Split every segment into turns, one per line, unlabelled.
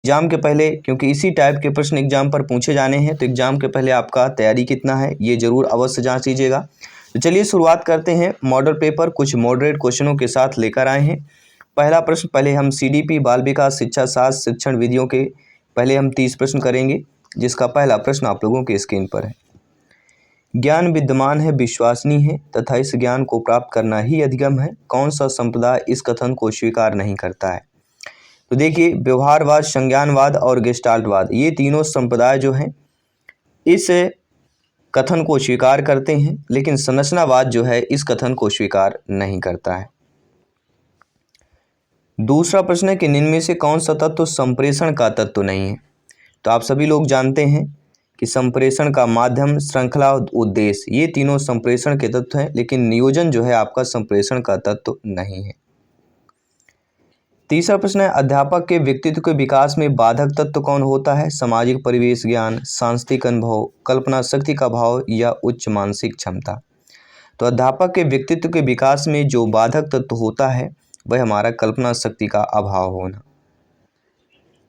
Exam के पहले, क्योंकि इसी टाइप के प्रश्न एग्जाम पर पूछे जाने हैं, तो एग्जाम के पहले आपका तैयारी कितना है ये जरूर अवश्य जांच लीजिएगा। तो चलिए शुरुआत करते हैं। मॉडल पेपर कुछ मॉडरेट क्वेश्चनों के साथ लेकर आए हैं। पहला प्रश्न, पहले हम CDP बाल विकास शिक्षा शास्त्र शिक्षण विधियों के पहले हम 30 प्रश्न करेंगे, जिसका पहला प्रश्न आप लोगों के स्क्रीन पर है। ज्ञान विद्यमान है, विश्वसनीय है तथा इस ज्ञान को प्राप्त करना ही अधिगम है। कौन सा संप्रदाय इस कथन को स्वीकार नहीं करता है? तो देखिए, व्यवहारवाद, संज्ञानवाद और गेस्टाल्टवाद, ये तीनों संप्रदाय जो हैं इस कथन को स्वीकार करते हैं, लेकिन संरचनावाद जो है इस कथन को स्वीकार नहीं करता है। दूसरा प्रश्न है कि निम्न में से कौन सा तत्व संप्रेषण का तत्व नहीं है? तो आप सभी लोग जानते हैं कि संप्रेषण का माध्यम, श्रृंखला, उद्देश्य, ये तीनों संप्रेषण के तत्व हैं, लेकिन नियोजन जो है आपका संप्रेषण का तत्व नहीं है। तीसरा प्रश्न है, अध्यापक के व्यक्तित्व के विकास में बाधक तत्व कौन होता है? सामाजिक परिवेश, ज्ञान, सांस्कृतिक अनुभव, कल्पना शक्ति का भाव या उच्च मानसिक क्षमता। तो अध्यापक के व्यक्तित्व के विकास में जो बाधक तत्व होता है वह हमारा कल्पना शक्ति का अभाव होना।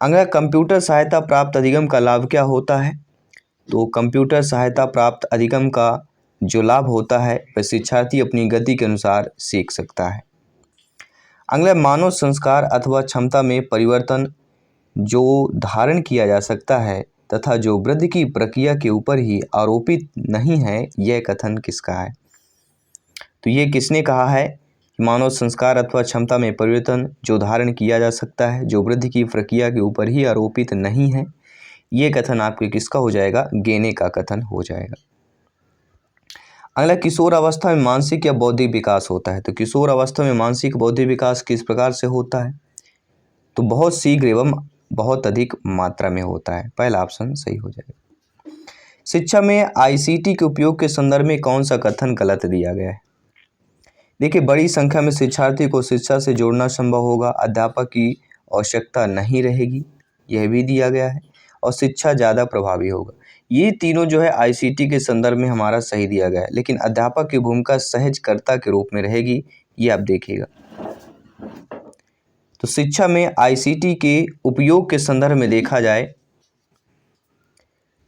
अगला, कंप्यूटर सहायता प्राप्त अधिगम का लाभ क्या होता है? तो कंप्यूटर सहायता प्राप्त अधिगम का जो लाभ होता है वह शिक्षार्थी अपनी गति के अनुसार सीख सकता है। अगला, मानव संस्कार अथवा क्षमता में परिवर्तन जो धारण किया जा सकता है तथा जो वृद्धि की प्रक्रिया के ऊपर ही आरोपित नहीं है, यह कथन किसका है? तो ये किसने कहा है कि मानव संस्कार अथवा क्षमता में परिवर्तन जो धारण किया जा सकता है, जो वृद्धि की प्रक्रिया के ऊपर ही आरोपित नहीं है, ये कथन आपके किसका हो जाएगा? गेने का कथन हो जाएगा। अगला, किशोर अवस्था में मानसिक या बौद्धिक विकास होता है। तो किशोर अवस्था में मानसिक बौद्धिक विकास किस प्रकार से होता है? तो बहुत शीघ्र एवं बहुत अधिक मात्रा में होता है। पहला ऑप्शन सही हो जाएगा। शिक्षा में ICT के उपयोग के संदर्भ में कौन सा कथन गलत दिया गया है? देखिए, बड़ी संख्या में शिक्षार्थी को शिक्षा से जोड़ना संभव होगा, अध्यापक की आवश्यकता नहीं रहेगी, यह भी दिया गया है, और शिक्षा ज़्यादा प्रभावी होगा। ये तीनों जो है ICT के संदर्भ में हमारा सही दिया गया है, लेकिन अध्यापक की भूमिका सहजकर्ता के रूप में रहेगी, ये आप देखिएगा। तो शिक्षा में ICT के उपयोग के संदर्भ में देखा जाए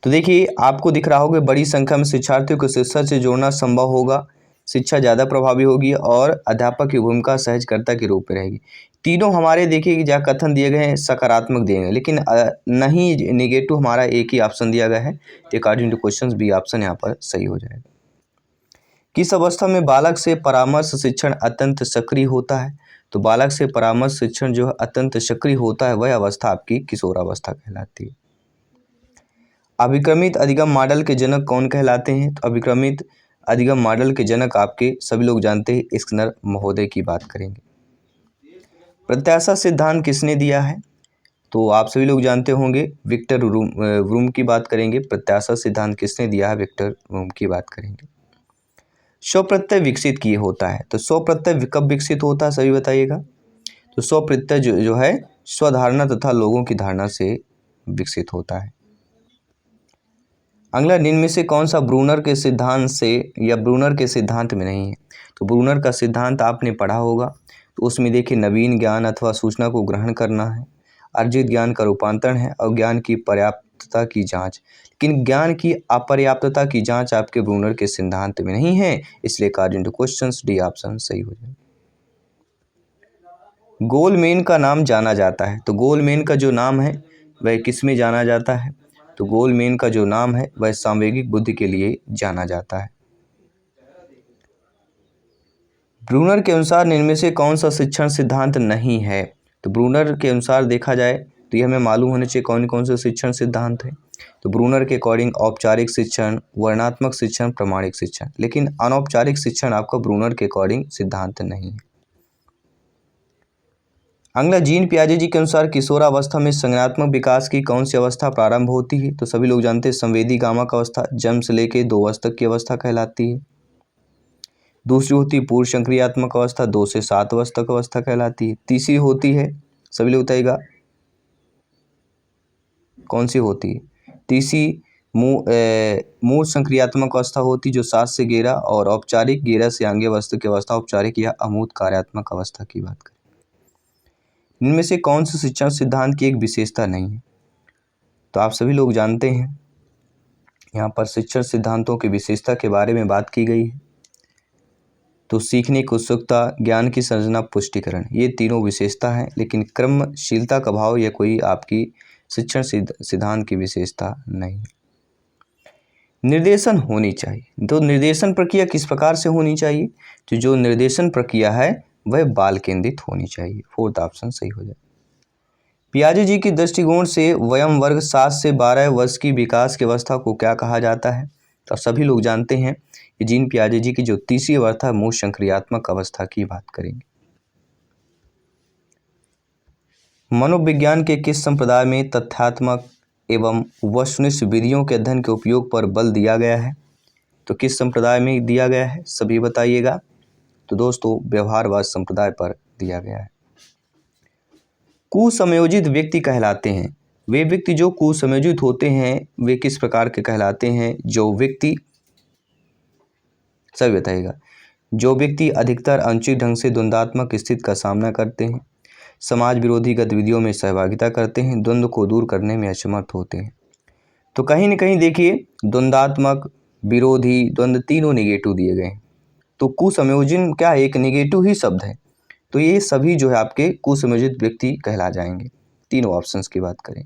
तो देखिए, आपको दिख रहा होगा बड़ी संख्या में शिक्षार्थियों को शिक्षा से जोड़ना संभव होगा, शिक्षा ज़्यादा प्रभावी होगी और अध्यापक की भूमिका सहजकर्ता के रूप में रहेगी। तीनों हमारे देखिए कि जहाँ कथन दिए गए हैं सकारात्मक दिए गए, लेकिन नहीं निगेटिव हमारा एक ही ऑप्शन दिया गया है। तो according to question B option यहाँ पर सही हो जाएगा। किस अवस्था में बालक से परामर्श शिक्षण अत्यंत सक्रिय होता है? तो बालक से परामर्श शिक्षण जो है अत्यंत सक्रिय होता है, वह अवस्था आपकी किशोर अवस्था कहलाती है। अभिक्रमित अधिगम मॉडल के जनक कौन कहलाते हैं? तो अभिक्रमित अधिगम मॉडल के जनक आपके सभी लोग जानते हैं, स्किनर महोदय की बात करेंगे। प्रत्याशा सिद्धांत किसने दिया है? तो आप सभी लोग जानते होंगे, विक्टर वूम की बात करेंगे। प्रत्याशा सिद्धांत किसने दिया है? विक्टर वूम की बात करेंगे। स्वप्रत्यय विकसित किए होता है, तो स्वप्रत्यय कब विकसित होता है सभी बताइएगा। तो स्वप्रत्यय जो है स्वधारणा तथा लोगों की धारणा से विकसित होता है। अगला, निम्न में से कौन सा ब्रूनर के सिद्धांत से या ब्रूनर के सिद्धांत में नहीं है? तो ब्रूनर का सिद्धांत आपने पढ़ा होगा, तो उसमें देखिए नवीन ज्ञान अथवा सूचना को ग्रहण करना है, अर्जित ज्ञान का रूपांतरण है और ज्ञान की पर्याप्तता की जांच। लेकिन ज्ञान की अपर्याप्तता की जांच आपके ब्रूनर के सिद्धांत में नहीं है, इसलिए according two questions D option सही हो जाए। गोलमेन का नाम जाना जाता है, तो गोलमेन का जो नाम है वह किस में जाना जाता है? तो गोलमेन का जो नाम है वह सांवेगिक बुद्धि के लिए जाना जाता है। ब्रूनर के अनुसार निम्न में से कौन सा शिक्षण सिद्धांत नहीं है? तो ब्रूनर के अनुसार देखा जाए तो ये हमें मालूम होने चाहिए कौन कौन से शिक्षण सिद्धांत है। तो ब्रूनर के अकॉर्डिंग औपचारिक शिक्षण, वर्णनात्मक शिक्षण, प्रामाणिक शिक्षण, लेकिन अनौपचारिक शिक्षण आपका ब्रूनर के अकॉर्डिंग सिद्धांत नहीं है। अगला, जीन पियाजे जी के अनुसार किशोरावस्था में संज्ञानात्मक विकास की कौन सी अवस्था प्रारंभ होती है? तो सभी लोग जानते हैं संवेदी गामक अवस्था जन्म से लेकर 2 वर्ष तक की अवस्था कहलाती है। दूसरी होती है पूर्व संक्रियात्मक अवस्था, 2 से 7 वर्ष तक अवस्था कहलाती है। तीसरी होती है, सभी लोग बताइएगा कौन सी होती है? तीसरी मूल संक्रियात्मक अवस्था होती जो 7 से 11 और औपचारिक 11 से आगे वस्तु की अवस्था औपचारिक या अमूर्त कार्यात्मक अवस्था की बात करें। इनमें से कौन से शिक्षण सिद्धांत की एक विशेषता नहीं है? तो आप सभी लोग जानते हैं यहाँ पर शिक्षण सिद्धांतों की विशेषता के बारे में बात की गई है। तो सीखने की उत्सुकता, ज्ञान की सर्जना, पुष्टिकरण, ये तीनों विशेषता हैं, लेकिन क्रमशीलता का भाव यह कोई आपकी शिक्षण सिद्धांत की विशेषता नहीं है। निर्देशन होनी चाहिए। तो निर्देशन प्रक्रिया किस प्रकार से होनी चाहिए? तो जो निर्देशन प्रक्रिया है वह बाल केंद्रित होनी चाहिए। फोर्थ ऑप्शन सही हो जाए। पियाजे जी के दृष्टिकोण से वयम वर्ग 7 से 12 वर्ष की विकास की अवस्था को क्या कहा जाता है? तो सभी लोग जानते हैं कि जीन पियाजे जी की जो तीसरी अवस्था मूल संक्रियात्मक अवस्था की बात करेंगे। मनोविज्ञान के किस संप्रदाय में तथ्यात्मक एवं वस्तुनिष्ठ विधियों के अध्ययन के उपयोग पर बल दिया गया है? तो किस संप्रदाय में दिया गया है, सभी बताइएगा। तो दोस्तों व्यवहारवाद संप्रदाय पर दिया गया है। कुसंयोजित व्यक्ति कहलाते हैं वे व्यक्ति जो कुसंयोजित होते हैं वे किस प्रकार के कहलाते हैं? जो व्यक्ति, सभी बताइएगा, जो व्यक्ति अधिकतर अनुचित ढंग से द्वंद्वात्मक स्थिति का सामना करते हैं, समाज विरोधी गतिविधियों में सहभागिता करते हैं, द्वंद्व को दूर करने में असमर्थ होते हैं। तो कहीं न कहीं देखिए द्वंद्वात्मक, विरोधी, द्वंद्व तीनों नेगेटिव दिए गए हैं। तो कुसंयोजन क्या है? एक नेगेटिव ही शब्द है। तो ये सभी जो है आपके कुसंयोजित व्यक्ति कहला जाएंगे। तीनों ऑप्शंस की बात करें।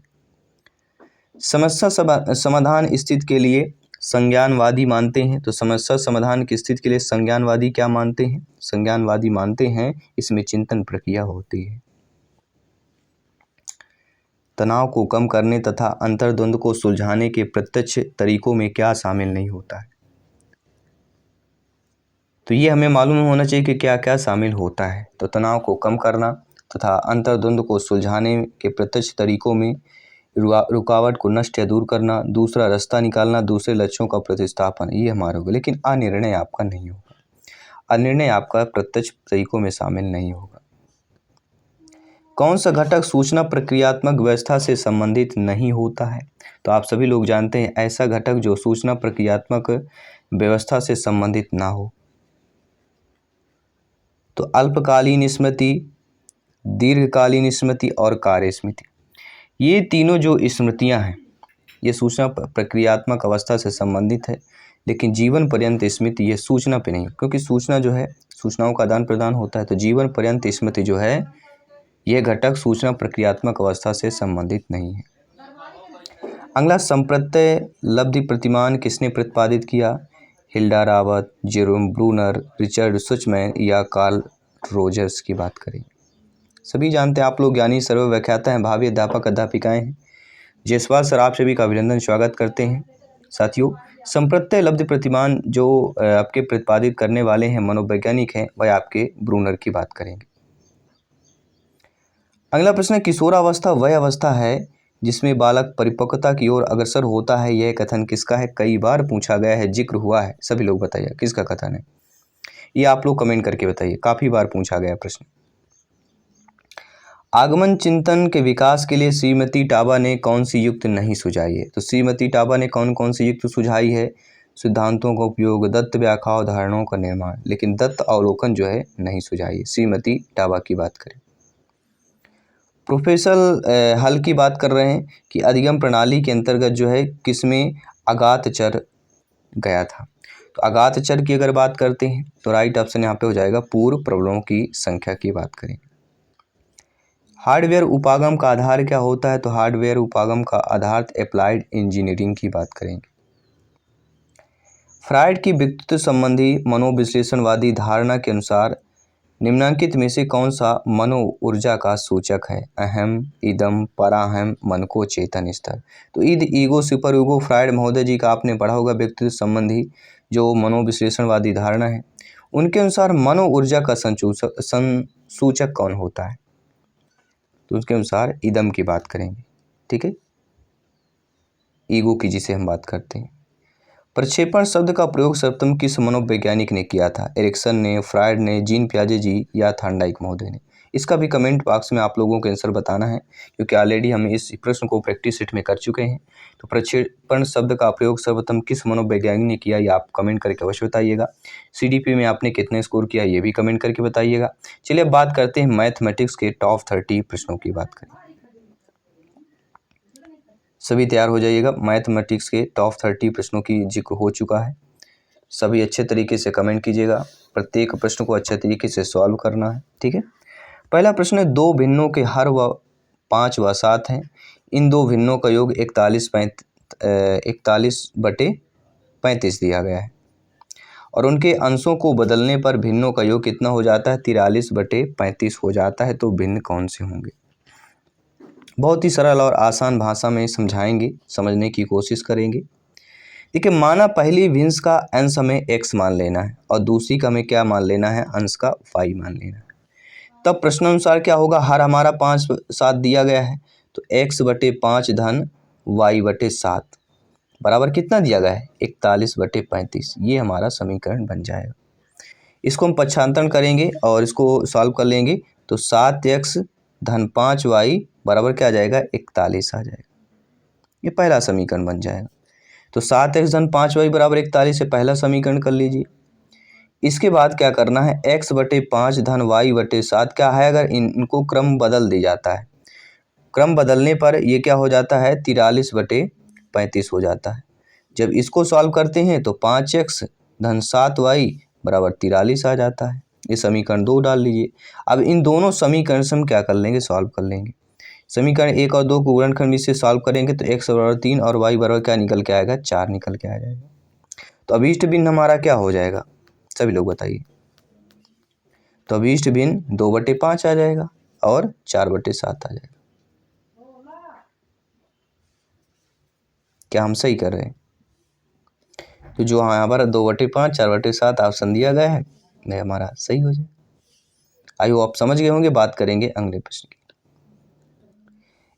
समस्या समाधान स्थिति के लिए संज्ञानवादी मानते हैं। तो समस्या समाधान की स्थिति के लिए संज्ञानवादी क्या मानते हैं? संज्ञानवादी मानते हैं इसमें चिंतन प्रक्रिया होती है। तनाव को कम करने तथा अंतर्द्वंद को सुलझाने के प्रत्यक्ष तरीकों में क्या शामिल नहीं होता है? तो ये हमें मालूम होना चाहिए कि क्या क्या शामिल होता है। तो तनाव को कम करना तथा अंतर्द्वंद को सुलझाने के प्रत्यक्ष तरीकों में रुकावट को नष्ट या दूर करना, दूसरा रास्ता निकालना, दूसरे लक्ष्यों का प्रतिस्थापन, ये हमारा होगा। लेकिन अनिर्णय आपका नहीं होगा। अनिर्णय आपका प्रत्यक्ष तरीकों में शामिल नहीं होगा। कौन सा घटक सूचना प्रक्रियात्मक व्यवस्था से संबंधित नहीं होता है? तो आप सभी लोग जानते हैं ऐसा घटक जो सूचना प्रक्रियात्मक व्यवस्था से संबंधित ना हो। तो अल्पकालीन स्मृति, दीर्घकालीन स्मृति और कार्य स्मृति, ये तीनों जो स्मृतियां हैं ये सूचना प्रक्रियात्मक अवस्था से संबंधित है, लेकिन जीवन पर्यंत स्मृति ये सूचना पे नहीं, क्योंकि सूचना जो है सूचनाओं का आदान प्रदान होता है। तो जीवन पर्यंत स्मृति जो है यह घटक सूचना प्रक्रियात्मक अवस्था से संबंधित नहीं है। अगला संप्रत्यय लब्धि प्रतिमान किसने प्रतिपादित किया? हिल्डा रावत, जेरोम ब्रूनर, रिचर्ड सुचमैन या कार्ल रोजर्स की बात करें। सभी जानते हैं आप लोग ज्ञानी सर्व व्याख्याता हैं, भावी अध्यापक अध्यापिकाएं हैं। जयसवाल सर आप सभी का अभिनंदन स्वागत करते हैं। साथियों संप्रत्यय लब्धि प्रतिमान जो आपके प्रतिपादित करने वाले हैं मनोवैज्ञानिक हैं वह आपके ब्रूनर की बात करेंगे। अगला प्रश्न है किशोरावस्था वह अवस्था है जिसमें बालक परिपक्वता की ओर अग्रसर होता है, यह कथन किसका है? कई बार पूछा गया है, जिक्र हुआ है। सभी लोग बताइए किसका कथन है? ये आप लोग कमेंट करके बताइए, काफी बार पूछा गया प्रश्न। आगमन चिंतन के विकास के लिए श्रीमती टाबा ने कौन सी युक्ति नहीं सुझाई है? तो श्रीमती टाबा ने कौन कौन सी युक्ति सुझाई है? सिद्धांतों का उपयोग, दत्त व्याख्या, धारणाओं का निर्माण, लेकिन दत्त अवलोकन जो है नहीं सुझाई है। श्रीमती टाबा की बात करें। प्रोफेसर हल की बात कर रहे हैं कि अधिगम प्रणाली के अंतर्गत जो है किसमें अगातचर गया था? तो अगातचर की अगर बात करते हैं तो राइट ऑप्शन यहाँ पे हो जाएगा पूर्व प्रबलों की संख्या की बात करें। हार्डवेयर उपागम का आधार क्या होता है? तो हार्डवेयर उपागम का आधार अप्लाइड इंजीनियरिंग की बात करेंगे। फ्रायड की व्यक्तित्व संबंधी मनोविश्लेषणवादी धारणा के अनुसार निम्नलिखित में से कौन सा मनो ऊर्जा का सूचक है? अहम, इदम, पराहम, मन को चेतन स्तर। तो id, ego, super ego Freud महोदय जी का आपने पढ़ा होगा व्यक्तित्व संबंधी जो मनोविश्लेषणवादी धारणा है, उनके अनुसार मनो ऊर्जा का संसूचक कौन होता है? तो उसके अनुसार इदम की बात करेंगे। ठीक है, ईगो की जिसे हम बात करते हैं। प्रक्षेपण शब्द का प्रयोग सर्वप्रथम किस मनोवैज्ञानिक ने किया था? एरिक्सन ने, फ्रायड ने, जीन पियाजे जी या थॉर्नडाइक महोदय ने? इसका भी कमेंट बॉक्स में आप लोगों को आंसर बताना है, क्योंकि ऑलरेडी हम इस प्रश्न को प्रैक्टिस सेट में कर चुके हैं। तो प्रक्षेपण शब्द का प्रयोग सर्वप्रथम किस मनोवैज्ञानिक ने किया, ये आप कमेंट करके अवश्य बताइएगा। CDP में आपने कितने स्कोर किया, ये भी कमेंट करके बताइएगा। चलिए अब बात करते हैं मैथमेटिक्स के टॉप 30 प्रश्नों की बात करें। सभी तैयार हो जाइएगा। मैथमेटिक्स के टॉप 30 प्रश्नों की जिक्र हो चुका है। सभी अच्छे तरीके से कमेंट कीजिएगा। प्रत्येक प्रश्न को अच्छे तरीके से सॉल्व करना है, ठीक है। पहला प्रश्न है, दो भिन्नों के हर व 5 व 7 हैं। इन दो भिन्नों का योग 41/35 दिया गया है और उनके अंशों को बदलने पर भिन्नों का योग कितना हो जाता है, 43/35 हो जाता है। तो भिन्न कौन से होंगे? बहुत ही सरल और आसान भाषा में समझाएंगे, समझने की कोशिश करेंगे। देखिए, माना पहली भिन्स का अंश हमें x मान लेना है और दूसरी का हमें क्या मान लेना है, अंश का y मान लेना है। तब प्रश्नानुसार क्या होगा, हर हमारा 5/7 दिया गया है, तो x/5 धन y/7 बराबर कितना दिया गया है, 41/35। ये हमारा समीकरण बन जाएगा। इसको हम पक्षांतरण करेंगे और इसको सॉल्व कर लेंगे, तो 7x धन 5y बराबर क्या आ जाएगा, 41 आ जाएगा। ये पहला समीकरण बन जाएगा। तो 7x धन 5y बराबर 41 से पहला समीकरण कर लीजिए। इसके बाद क्या करना है, x/5 धन y/7 क्या है, अगर इनको क्रम बदल दिया जाता है, क्रम बदलने पर ये क्या हो जाता है, 43/35 हो जाता है। जब इसको सॉल्व करते हैं तो 5x धन 7y बराबर 43 आ जाता है। ये समीकरण 2 डाल लीजिए। अब इन दोनों समीकरण से हम क्या कर लेंगे, सॉल्व कर लेंगे। समीकरण 1 और 2 को गुणनखंड से सॉल्व करेंगे तो x बराबर 3 और y बराबर क्या निकल के आएगा, 4 निकल के आ जाएगा। तो अभीष्ट भिन्न हमारा क्या हो जाएगा, सभी लोग बताइए। तो अभीष्ट भिन्न 2/5 आ जाएगा और 4/7 आ जाएगा। क्या हम सही कर रहे हैं? तो जो यहाँ पर 2/5 4/7 ऑप्शन दिया गया है, नहीं हमारा सही हो जाए। आई होप आप समझ गए होंगे। बात करेंगे अगले प्रश्न की।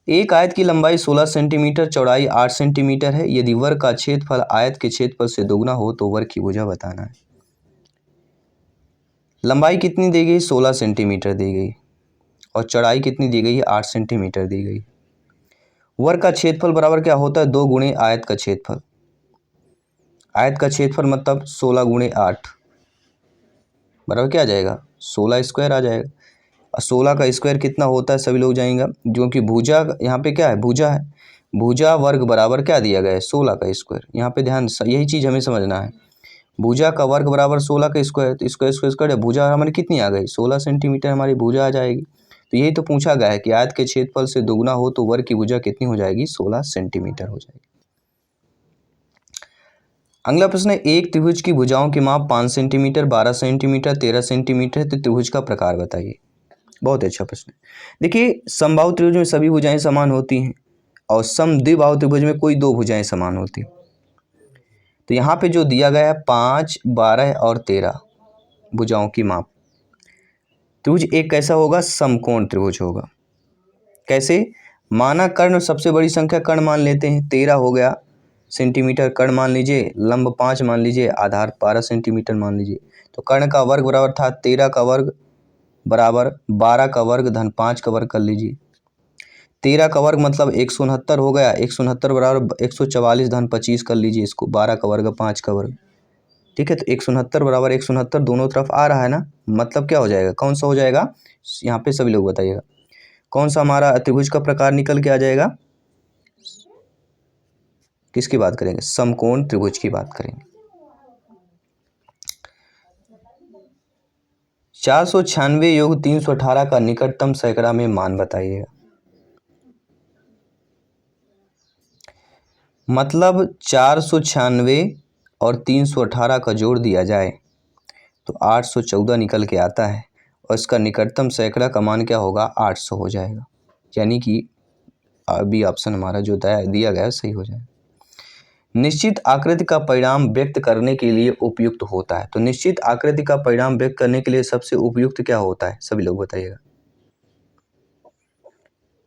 एक आयत की लंबाई 16 सेंटीमीटर, चौड़ाई 8 सेंटीमीटर है। यदि वर्ग का क्षेत्रफल आयत के क्षेत्रफल से दोगुना हो तो वर्ग की भुजा बताना है। लंबाई कितनी दी गई, 16 सेंटीमीटर दी गई और चौड़ाई कितनी दी गई है, 8 सेंटीमीटर दी गई। वर्ग का क्षेत्रफल बराबर क्या होता है, 2 गुणे आयत का क्षेत्रफल। आयत का क्षेत्रफल मतलब 16 गुणे 8 बराबर क्या आ जाएगा, 16 स्क्वायर आ जाएगा। और 16 का स्क्वायर कितना होता है, सभी लोग जाएंगे, जो कि भुजा यहाँ पे क्या है, भुजा है। भुजा वर्ग बराबर क्या दिया गया है, 16 का स्क्वायर। यहाँ पे ध्यान, यही चीज़ हमें समझना है। भुजा का वर्ग बराबर 16 का स्क्वायर, तो स्क्वायर स्क्वायर स्क्वायर, भुजा हमारी कितनी आ गई, 16 सेंटीमीटर हमारी भुजा आ जाएगी। तो यही तो पूछा गया है कि आयत के क्षेत्रफल से दोगुना हो तो वर्ग की भुजा कितनी हो जाएगी, 16 सेंटीमीटर हो जाएगी। अगला प्रश्न है, एक त्रिभुज की भुजाओं की माप 5 सेंटीमीटर, 12 सेंटीमीटर, 13 सेंटीमीटर है, तो त्रिभुज का प्रकार बताइए। बहुत अच्छा प्रश्न है। देखिए, समबाहु त्रिभुज में सभी भुजाएं समान होती हैं और समद्विबाहु त्रिभुज में कोई 2 भुजाएं समान होती हैं। तो यहाँ पे जो दिया गया है 5, 12 और 13 भुजाओं की माप, त्रिभुज एक कैसा होगा, समकोण त्रिभुज होगा। कैसे, माना कर्ण सबसे बड़ी संख्या कर्ण मान लेते हैं, 13 हो गया सेंटीमीटर कर्ण मान लीजिए, लंब 5 मान लीजिए, आधार 12 सेंटीमीटर मान लीजिए। तो कर्ण का वर्ग बराबर था 13 का वर्ग बराबर 12 का वर्ग धन 5 का वर्ग कर लीजिए। 13 का वर्ग मतलब 169 हो गया, 169 बराबर 144 धन 25 कर लीजिए इसको, 12 का वर्ग 5 का वर्ग, ठीक है। तो 169 बराबर 169 दोनों तरफ आ रहा है ना, मतलब क्या हो जाएगा, कौन सा हो जाएगा, यहाँ पे सभी लोग बताइएगा कौन सा हमारा त्रिभुज का प्रकार निकल के आ जाएगा। किसकी बात करेंगे, समकोण त्रिभुज की बात करेंगे। 496 योग 318 का निकटतम सैकड़ा में मान बताइएगा। मतलब 496 और 318 का जोड़ दिया जाए तो 814 निकल के आता है और इसका निकटतम सैकड़ा का मान क्या होगा, 800 हो जाएगा। यानी कि बी ऑप्शन हमारा जो दिया गया है सही हो जाएगा। निश्चित आकृति का परिणाम व्यक्त करने के लिए उपयुक्त होता है। तो निश्चित आकृति का परिणाम व्यक्त करने के लिए सबसे उपयुक्त क्या होता है, सभी लोग बताइएगा।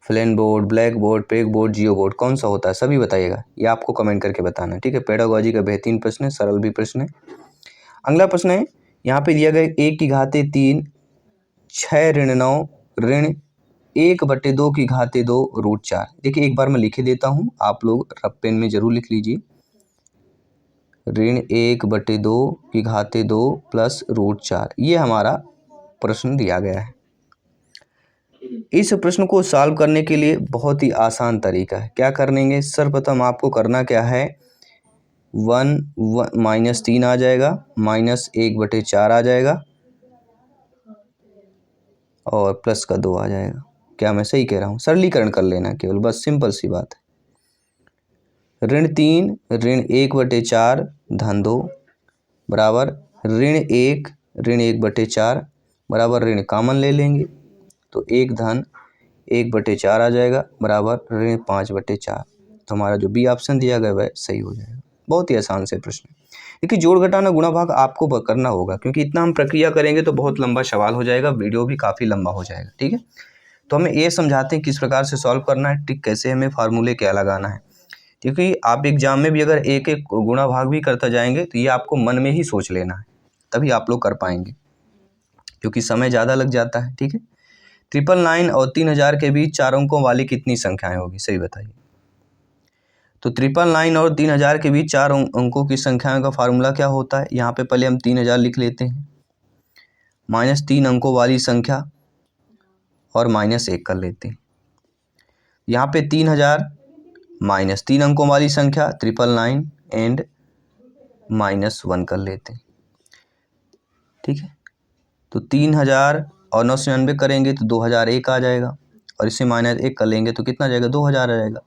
Flannel board, blackboard, pegboard, geoboard, कौन सा होता है, सभी बताइएगा। ये आपको कमेंट करके बताना है, ठीक है। पेडागोजी का बेहतरीन प्रश्न है, सरल भी प्रश्न है। अगला प्रश्न है, यहाँ पे दिया गया 1 की घाते 3, 6 ऋण 9 ऋण 1/2 की घाते 2 √4। देखिए एक बार मैं लिख देता हूँ, आप लोग रफ पेन में जरूर लिख लीजिए। ऋण 1/2 की घाते 2 प्लस √4, ये हमारा प्रश्न दिया गया है। इस प्रश्न को सॉल्व करने के लिए बहुत ही आसान तरीका है। क्या करेंगे, सर्वप्रथम आपको करना क्या है, 3 आ जाएगा, -1/4 आ जाएगा और प्लस का 2 आ जाएगा। क्या मैं सही कह रहा हूँ? सरलीकरण कर लेना केवल, बस सिंपल सी बात है। ऋण 3 ऋण 1/4 धन 2 बराबर ऋण 1/4 बराबर ऋण कॉमन ले लेंगे तो 1 धन 1/4 आ जाएगा बराबर ऋण 5/4। तो हमारा जो बी ऑप्शन दिया गया वह सही हो जाएगा। बहुत ही आसान से प्रश्न है। देखिए जोड़ घटाना गुणा भाग आपको करना होगा, क्योंकि इतना हम प्रक्रिया करेंगे तो बहुत लंबा सवाल हो जाएगा, वीडियो भी काफ़ी लंबा हो जाएगा। ठीक है, तो हमें ये समझाते हैं किस प्रकार से सॉल्व करना है, ठीक कैसे हमें फार्मूले क्या लगाना है। क्योंकि आप एग्जाम में भी अगर एक एक गुणा भाग भी करता जाएंगे तो ये आपको मन में ही सोच लेना है, तभी आप लोग कर पाएंगे, क्योंकि समय ज़्यादा लग जाता है। ठीक है, 999 और 3000 के बीच 4 अंकों वाली कितनी संख्याएं होगी, सही बताइए। तो 999 और 3000 के बीच 4 अंकों की संख्याओं का फार्मूला क्या होता है। यहाँ पे पहले हम 3000 लिख लेते हैं, -3 अंकों वाली संख्या और -1 कर लेते हैं। यहाँ पे 3000 -3 अंकों वाली संख्या 999 एंड -1 कर लेते हैं। ठीक है, तो 3000 और 999 करेंगे तो 2001 आ जाएगा, और इससे -1 कर लेंगे तो कितना जाएगा, 2000 आ जाएगा।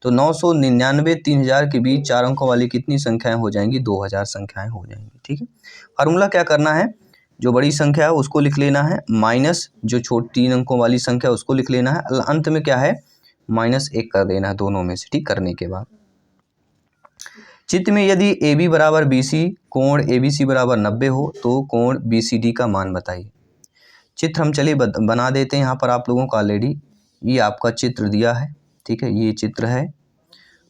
तो 999 3000 के बीच 4 अंकों वाली कितनी संख्याएं हो जाएंगी, 2000 संख्याएं हो जाएंगी। ठीक है, फार्मूला क्या करना है, जो बड़ी संख्या है उसको लिख लेना है, माइनस जो छोटी 3 अंकों वाली संख्या उसको लिख लेना है, अंत में क्या है -1 कर देना है दोनों में से। ठीक करने के बाद चित्र में यदि AB बराबर BC, कोण ABC बराबर 90 हो तो कोण BCD का मान बताइए। चित्र हम चलिए बना देते हैं। यहाँ पर आप लोगों को ऑलरेडी ये आपका चित्र दिया है। ठीक है, ये चित्र है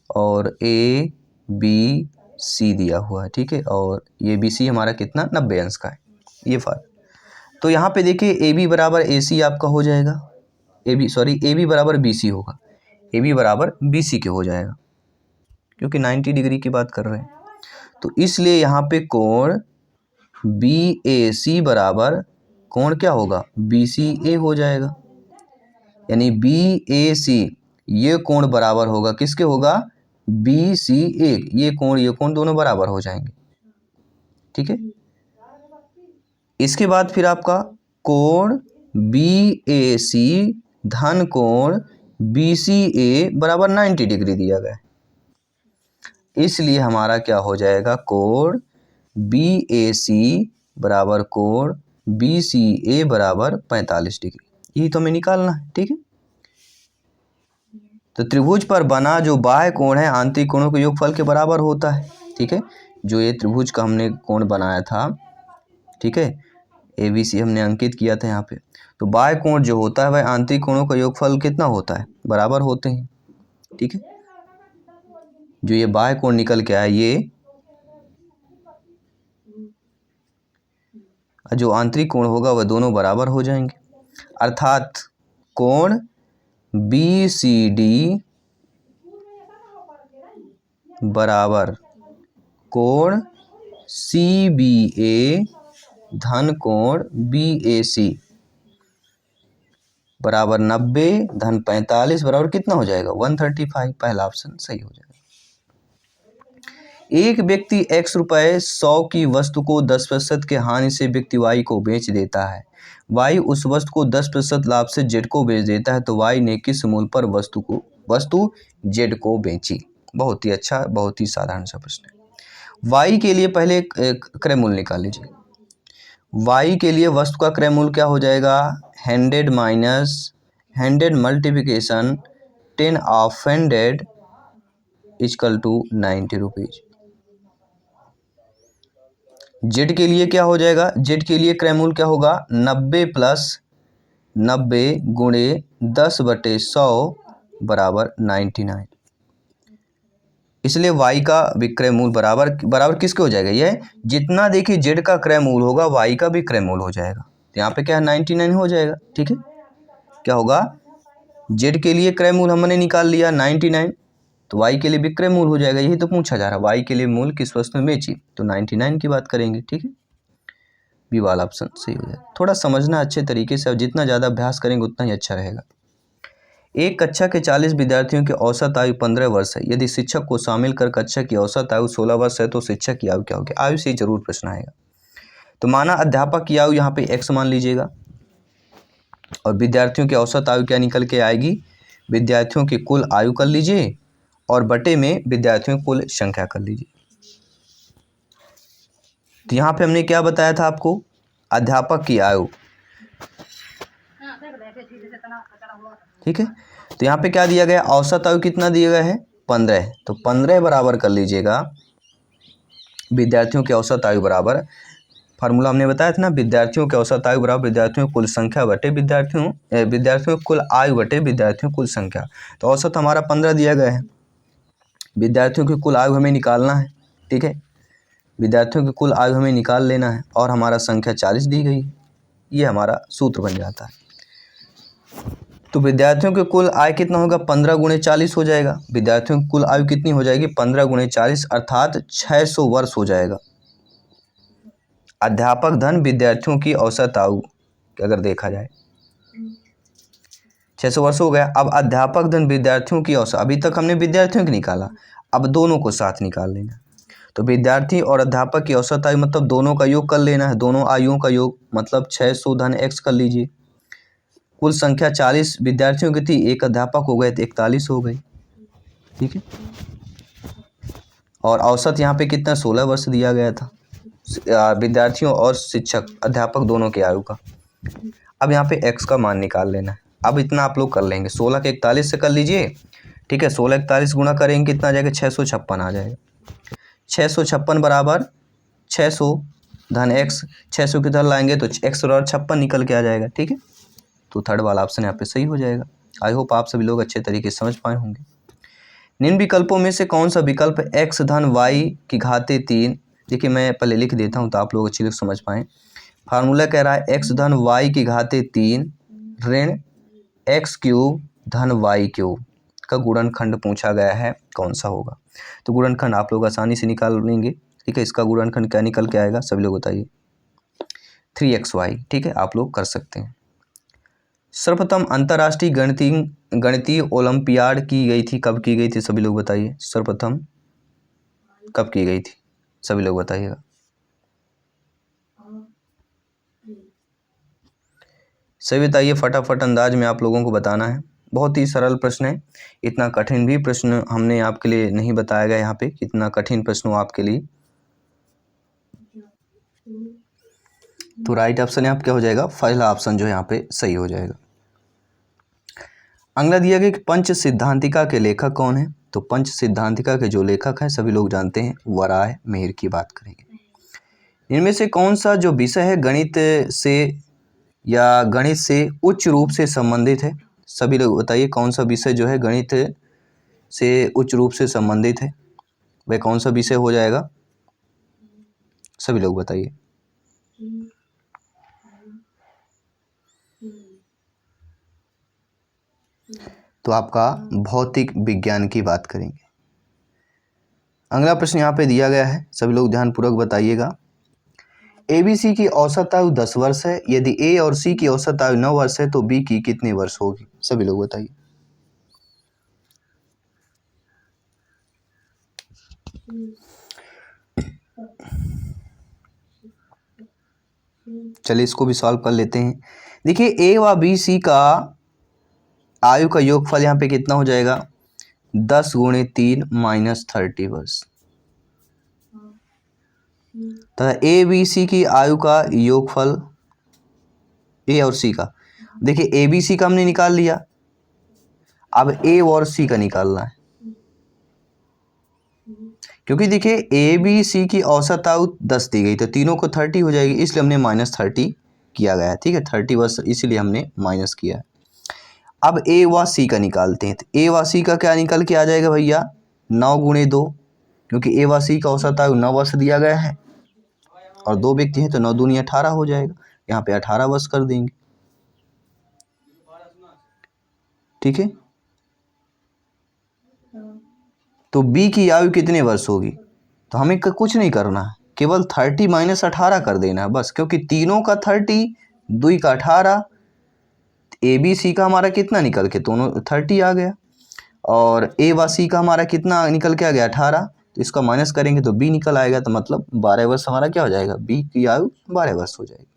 और ABC दिया हुआ है। ठीक है, और ये BC हमारा कितना 90 अंश का है, ये फर्क। तो यहाँ पे देखिए AB बराबर AC आपका हो जाएगा, AB बराबर BC होगा, AB बराबर BC के हो जाएगा, क्योंकि 90 डिग्री की बात कर रहे हैं। तो इसलिए यहाँ पे कोण BAC बराबर कोण क्या होगा, BCA हो जाएगा, यानी BAC ये कोण बराबर होगा किसके होगा, BCA। ये कोण दोनों बराबर हो जाएंगे। ठीक है, इसके बाद फिर आपका कोण BAC धन कोण BCA बराबर 90 डिग्री दिया गया है, इसलिए हमारा क्या हो जाएगा, कोण BAC बराबर कोण BCA बराबर 45 डिग्री। यही तो हमें निकालना है। ठीक है, तो त्रिभुज पर बना जो बाह्य कोण है आंतरिक कोणों के योगफल के बराबर होता है। ठीक है, जो ये त्रिभुज का हमने कोण बनाया था, ठीक है, ABC हमने अंकित किया था यहाँ पे, तो बाह्य कोण जो होता है वह आंतरिक कोणों का योगफल कितना होता है, बराबर होते हैं। ठीक है, जो ये बाह्य कोण निकल के आया, ये जो आंतरिक कोण होगा वह दोनों बराबर हो जाएंगे, अर्थात कोण BCD बराबर कोण CBA धन कोण BAC बराबर 90 धन 45 बराबर कितना हो जाएगा, 135। पहला ऑप्शन सही हो जाएगा। एक व्यक्ति X रुपए 100 की वस्तु को 10% के हानि से व्यक्ति Y को बेच देता है। Y उस वस्तु को 10% लाभ से Z को बेच देता है, तो Y ने किस मूल्य पर वस्तु Z को बेची। बहुत ही अच्छा, बहुत ही साधारण सा प्रश्न है। Y के लिए पहले क्रय मूल्य निकाल लीजिए। Y के लिए वस्तु का क्रय मूल्य क्या हो जाएगा, 100 minus 100 multiplication 10 of 100 equal to 90 rupees. Z के लिए क्या हो जाएगा, जेड के लिए क्रय मूल्य क्या होगा, 90 प्लस 90 गुणे 10/100 बराबर 99। इसलिए y का विक्रय मूल्य बराबर किसके हो जाएगा, यह जितना देखिए z का क्रय मूल्य होगा y का भी क्रय मूल्य हो जाएगा। तो यहाँ पे क्या है 99 हो जाएगा। ठीक है, क्या होगा, जेड के लिए क्रय मूल हमने निकाल लिया 99, तो वाई के लिए भी क्रय मूल हो जाएगा। यही तो पूछा जा रहा है, वाई के लिए मूल किस वस्तु में बेची, तो 99 की बात करेंगे। ठीक है, बी वाला ऑप्शन सही हो जाएगा। थोड़ा समझना अच्छे तरीके से, और जितना ज़्यादा अभ्यास करेंगे उतना ही अच्छा रहेगा। एक कक्षा के 40 विद्यार्थियों की औसत आयु 15 वर्ष है। यदि शिक्षक को शामिल कर कक्षा की औसत आयु 16 वर्ष है तो शिक्षक की आयु क्या होगी। आयु से जरूर प्रश्न आएगा। तो माना अध्यापक की आयु यहाँ पे x मान लीजिएगा, और विद्यार्थियों की औसत आयु क्या निकल के आएगी, विद्यार्थियों की कुल आयु कर लीजिए और बटे में विद्यार्थियों की कुल संख्या कर लीजिए। तो यहाँ पे हमने क्या बताया था आपको, अध्यापक की आयु, ठीक है। तो यहाँ पे क्या दिया गया, औसत आयु कितना दिया गया है 15, तो 15 बराबर कर लीजिएगा विद्यार्थियों की औसत आयु बराबर, फार्मूला हमने बताया था ना, विद्यार्थियों की औसत आयु बराबर विद्यार्थियों की कुल संख्या बटे विद्यार्थियों की कुल आयु बटे विद्यार्थियों की कुल संख्या। तो औसत हमारा 15 दिया गया है, विद्यार्थियों की कुल आयु हमें निकालना है। ठीक है, विद्यार्थियों की कुल आयु हमें निकाल लेना है, और हमारा संख्या 40 दी गई है, ये हमारा सूत्र बन जाता है। तो विद्यार्थियों की कुल आयु कितना होगा, 15 गुणे 40 हो जाएगा। विद्यार्थियों की कुल आयु कितनी हो जाएगी, 15 गुणे 40 अर्थात 600 वर्ष हो जाएगा। अध्यापक धन विद्यार्थियों की औसत आयु अगर देखा जाए 600 वर्ष हो गया। अब अध्यापक धन विद्यार्थियों की औसत, अभी तक हमने विद्यार्थियों की निकाला, अब दोनों को साथ निकाल लेना। तो विद्यार्थी और अध्यापक की औसत आयु मतलब दोनों का योग कर लेना है, दोनों आयुओं का योग मतलब 600 धन x कर लीजिए। कुल संख्या 40 विद्यार्थियों की थी, एक अध्यापक हो गए तो 41 हो गई। ठीक है, और औसत यहाँ पे कितना 16 वर्ष दिया गया था विद्यार्थियों और शिक्षक अध्यापक दोनों की आयु का। अब यहाँ पे x का मान निकाल लेना है। अब इतना आप लोग कर लेंगे, 16 के 41 से कर लीजिए। ठीक है, 16 41 गुणा करेंगे कितना आ जाएगा, 656 आ जाएगा। 656 बराबर 600 धन x, 600 की तरह लाएंगे तो x और 56 निकल के आ जाएगा। ठीक है, तो थर्ड वाला ऑप्शन यहाँ पे सही हो जाएगा। आई होप आप सभी लोग अच्छे तरीके से समझ पाए होंगे। निम्न विकल्पों में से कौन सा विकल्प x धन y की घाते 3, देखिए मैं पहले लिख देता हूँ तो आप लोग अच्छे से समझ पाएँ। फार्मूला कह रहा है x धन y की घाते 3 ऋण x क्यूब धन y क्यूब का गुणनखंड पूछा गया है, कौन सा होगा। तो गुणनखंड आप लोग आसानी से निकाल लेंगे। ठीक है, इसका गुणनखंड क्या निकल के आएगा, सभी लोग बताइए 3xy। ठीक है, आप लोग कर सकते हैं। सर्वप्रथम अंतर्राष्ट्रीय गणितीय ओलंपियाड की गई थी, कब की गई थी, सभी लोग बताइए। सर्वप्रथम कब की गई थी, सभी लोग बताइएगा। सभी बताइए, फटाफट अंदाज में आप लोगों को बताना है। बहुत ही सरल प्रश्न है, इतना कठिन भी प्रश्न हमने आपके लिए नहीं बताया गया यहाँ पे, कितना कठिन प्रश्न हो आपके लिए। तो राइट ऑप्शन यहाँ पे क्या हो जाएगा, पहला ऑप्शन जो यहाँ पे सही हो जाएगा। अगला दिया गया कि पंच सिद्धांतिका के लेखक कौन है। तो पंच सिद्धांतिका के जो लेखक हैं सभी लोग जानते हैं, वराह मिहिर की बात करेंगे। इनमें से कौन सा जो विषय है गणित से या गणित से उच्च रूप से संबंधित है, सभी लोग बताइए कौन सा विषय जो है गणित से उच्च रूप से संबंधित है, वह कौन सा विषय हो जाएगा, सभी लोग बताइए। तो आपका भौतिक विज्ञान की बात करेंगे। अगला प्रश्न यहाँ पे दिया गया है, सभी लोग ध्यानपूर्वक बताइएगा। ABC की औसत आयु 10 वर्ष है, यदि A और C की औसत आयु 9 वर्ष है तो B की कितने वर्ष होगी, सभी लोग बताइए। चलिए इसको भी सॉल्व कर लेते हैं। देखिए A व BC का आयु का योगफल यहाँ पे कितना हो जाएगा, 10 गुणे 3 माइनस 30 वर्ष। तथा ABC की आयु का योगफल A और C का, देखिए ABC का हमने निकाल लिया, अब A और C का निकालना है। क्योंकि देखिए ABC की औसत आयु 10 दी गई तो तीनों को 30 हो जाएगी, इसलिए हमने -30 किया गया है। ठीक है, 30 वर्ष इसीलिए हमने माइनस किया है। अब A व C का निकालते हैं, तो A व C का क्या निकल के आ जाएगा भैया, 9 गुणे 2, क्योंकि A व C का औसत आयु 9 वर्ष दिया गया है और 2 व्यक्ति हैं तो 9 दूनी 18 हो जाएगा, यहाँ पे 18 वर्ष कर देंगे। ठीक है। तो बी की आयु कितने वर्ष होगी? तो हमें कुछ नहीं करना है, केवल 30 माइनस 18 कर देना है बस, क्योंकि तीनों का 30, दुई का 18, ए बी सी का हमारा कितना निकल के दोनों 30 आ गया, और ए व सी का हमारा कितना निकल के आ गया 18। तो इसका माइनस करेंगे तो बी निकल आएगा, तो मतलब 12 वर्ष हमारा क्या हो जाएगा, बी की आयु 12 वर्ष हो जाएगी।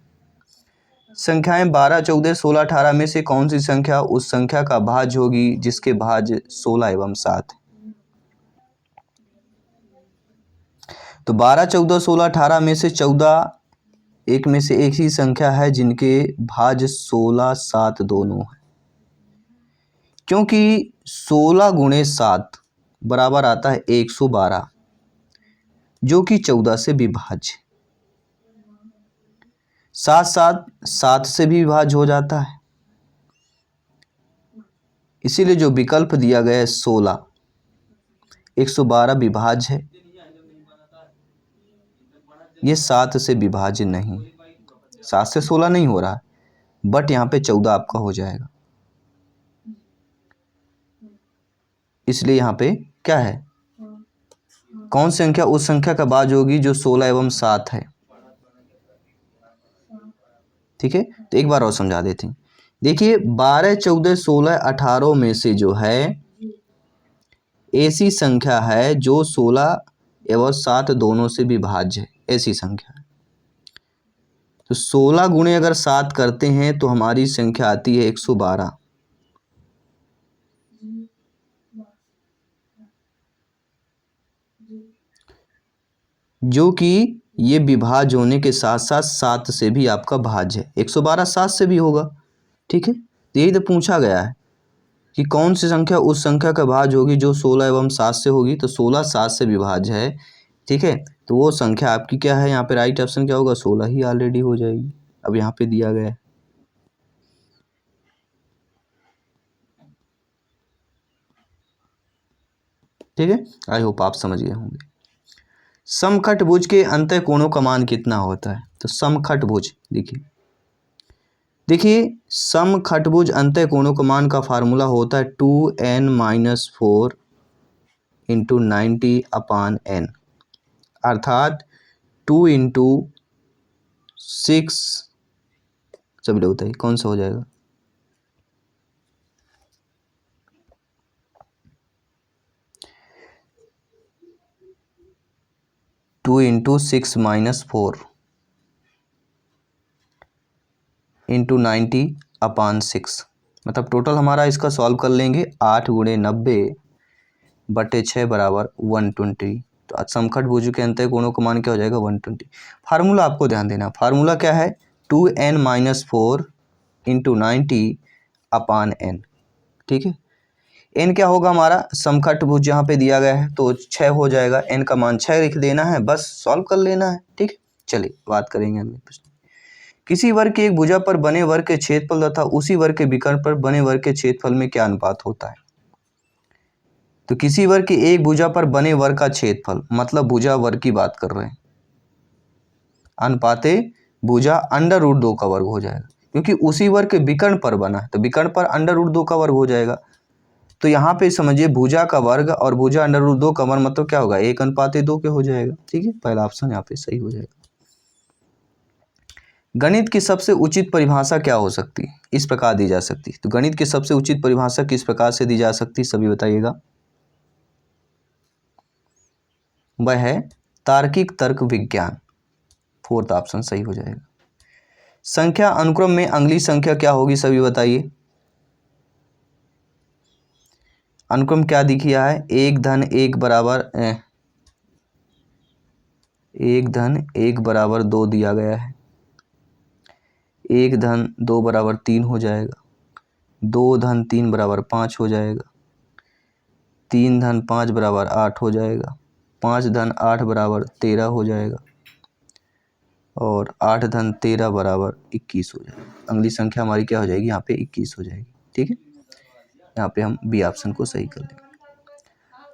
संख्याएं 12, 14, 16, 18 में से कौन सी संख्या उस संख्या का भाज्य होगी जिसके भाज्य 16 एवं 7 है? तो 12, 14, 16, 18 में से 14 एक में से एक ही संख्या है जिनके भाज्य 16, 7 दोनों है, क्योंकि 16 गुणे 7 बराबर आता है 112, जो कि 14 से विभाज्य, 7 से भी विभाज्य हो जाता है। इसीलिए जो विकल्प दिया गया है 16, 112 विभाज्य है, ये 7 से विभाज्य नहीं, 7 से 16 नहीं हो रहा है, बट यहाँ पे 14 आपका हो जाएगा। इसलिए यहाँ पे क्या है, कौन संख्या उस संख्या का भाज्य होगी जो 16 एवं 7 है? ठीक है, तो एक बार और समझा देते हैं। देखिए 12, 14, 16, 18 में से जो है ऐसी संख्या है जो 16 एवं 7 दोनों से विभाज्य है, ऐसी संख्या है। तो 16 गुणे अगर 7 करते हैं तो हमारी संख्या आती है 112, जो कि ये विभाज्य होने के साथ साथ 7 से भी आपका भाज्य है। 112 7 से भी होगा, ठीक है। तो यही तो पूछा गया है कि कौन सी संख्या उस संख्या का भाज्य होगी जो 16 एवं 7 से होगी। तो 16 7 से विभाज्य है, ठीक है। तो वो संख्या आपकी क्या है, यहाँ पे राइट ऑप्शन क्या होगा, 16 ही ऑलरेडी हो जाएगी। अब यहाँ पे दिया गया है, ठीक है। आई होप आप समझ गए होंगे। समखटभुज के अंतः कोणों का मान कितना होता है? तो समखटभुज देखिए समखटभुज अंतः कोणों का मान का फार्मूला होता है 2n-4 इंटू 90/n, अर्थात 2 इंटू 6, सभी लोग बताइए कौन सा हो जाएगा? टू इंटू 6-4 इंटू 90/6, मतलब टोटल हमारा इसका सॉल्व कर लेंगे 8 गुणे 90/6 बराबर 120। तो समखटभुज के अंतः कोणों का मान क्या हो जाएगा, 120। फार्मूला आपको ध्यान देना, फार्मूला क्या है, 2n-4 इंटू 90/n, ठीक है। n क्या होगा हमारा, समखटभुज यहाँ पे दिया गया है तो 6 हो जाएगा, n का मान 6 लिख देना है, बस सॉल्व कर लेना है, ठीक है। चलिए बात करेंगे अगले प्रश्न। किसी वर्ग की एक भुजा पर बने वर्ग के क्षेत्रफल तथा उसी वर्ग के विकर्ण पर बने वर्ग के क्षेत्रफल में क्या अनुपात होता है? तो किसी वर्ग की एक भुजा पर बने वर्ग का क्षेत्रफल, मतलब भुजा वर्ग की बात कर रहे हैं, अनुपाते भुजा √2 का वर्ग हो जाएगा, क्योंकि उसी वर्ग के विकर्ण पर बना है तो विकर्ण पर √2 का वर्ग हो जाएगा। तो यहाँ पे समझिए भुजा का वर्ग और भुजा √2 का वर्ग मतलब क्या होगा, 1:2 के हो जाएगा, ठीक है। पहला ऑप्शन यहाँ पे सही हो जाएगा। गणित की सबसे उचित परिभाषा क्या हो सकती है? इस प्रकार दी जा सकती है। तो गणित की सबसे उचित परिभाषा किस प्रकार से दी जा सकती है, सभी बताइएगा। वह है तार्किक तर्क विज्ञान, फोर्थ ऑप्शन सही हो जाएगा। संख्या अनुक्रम में अगली संख्या क्या होगी, सभी बताइए। अनुक्रम क्या दिखा है, 1 धन 1 बराबर 2 दिया गया है, 1 धन 2 बराबर 3 हो जाएगा, 2 धन 3 बराबर 5 हो जाएगा, 3 धन 5 बराबर 8 हो जाएगा, 5 धन 8 बराबर 13 हो जाएगा, और 8 धन 13 बराबर 21 हो जाएगा। अगली संख्या हमारी क्या हो जाएगी, यहाँ पे 21 हो जाएगी, ठीक है। यहाँ पे हम बी ऑप्शन को सही कर देंगे।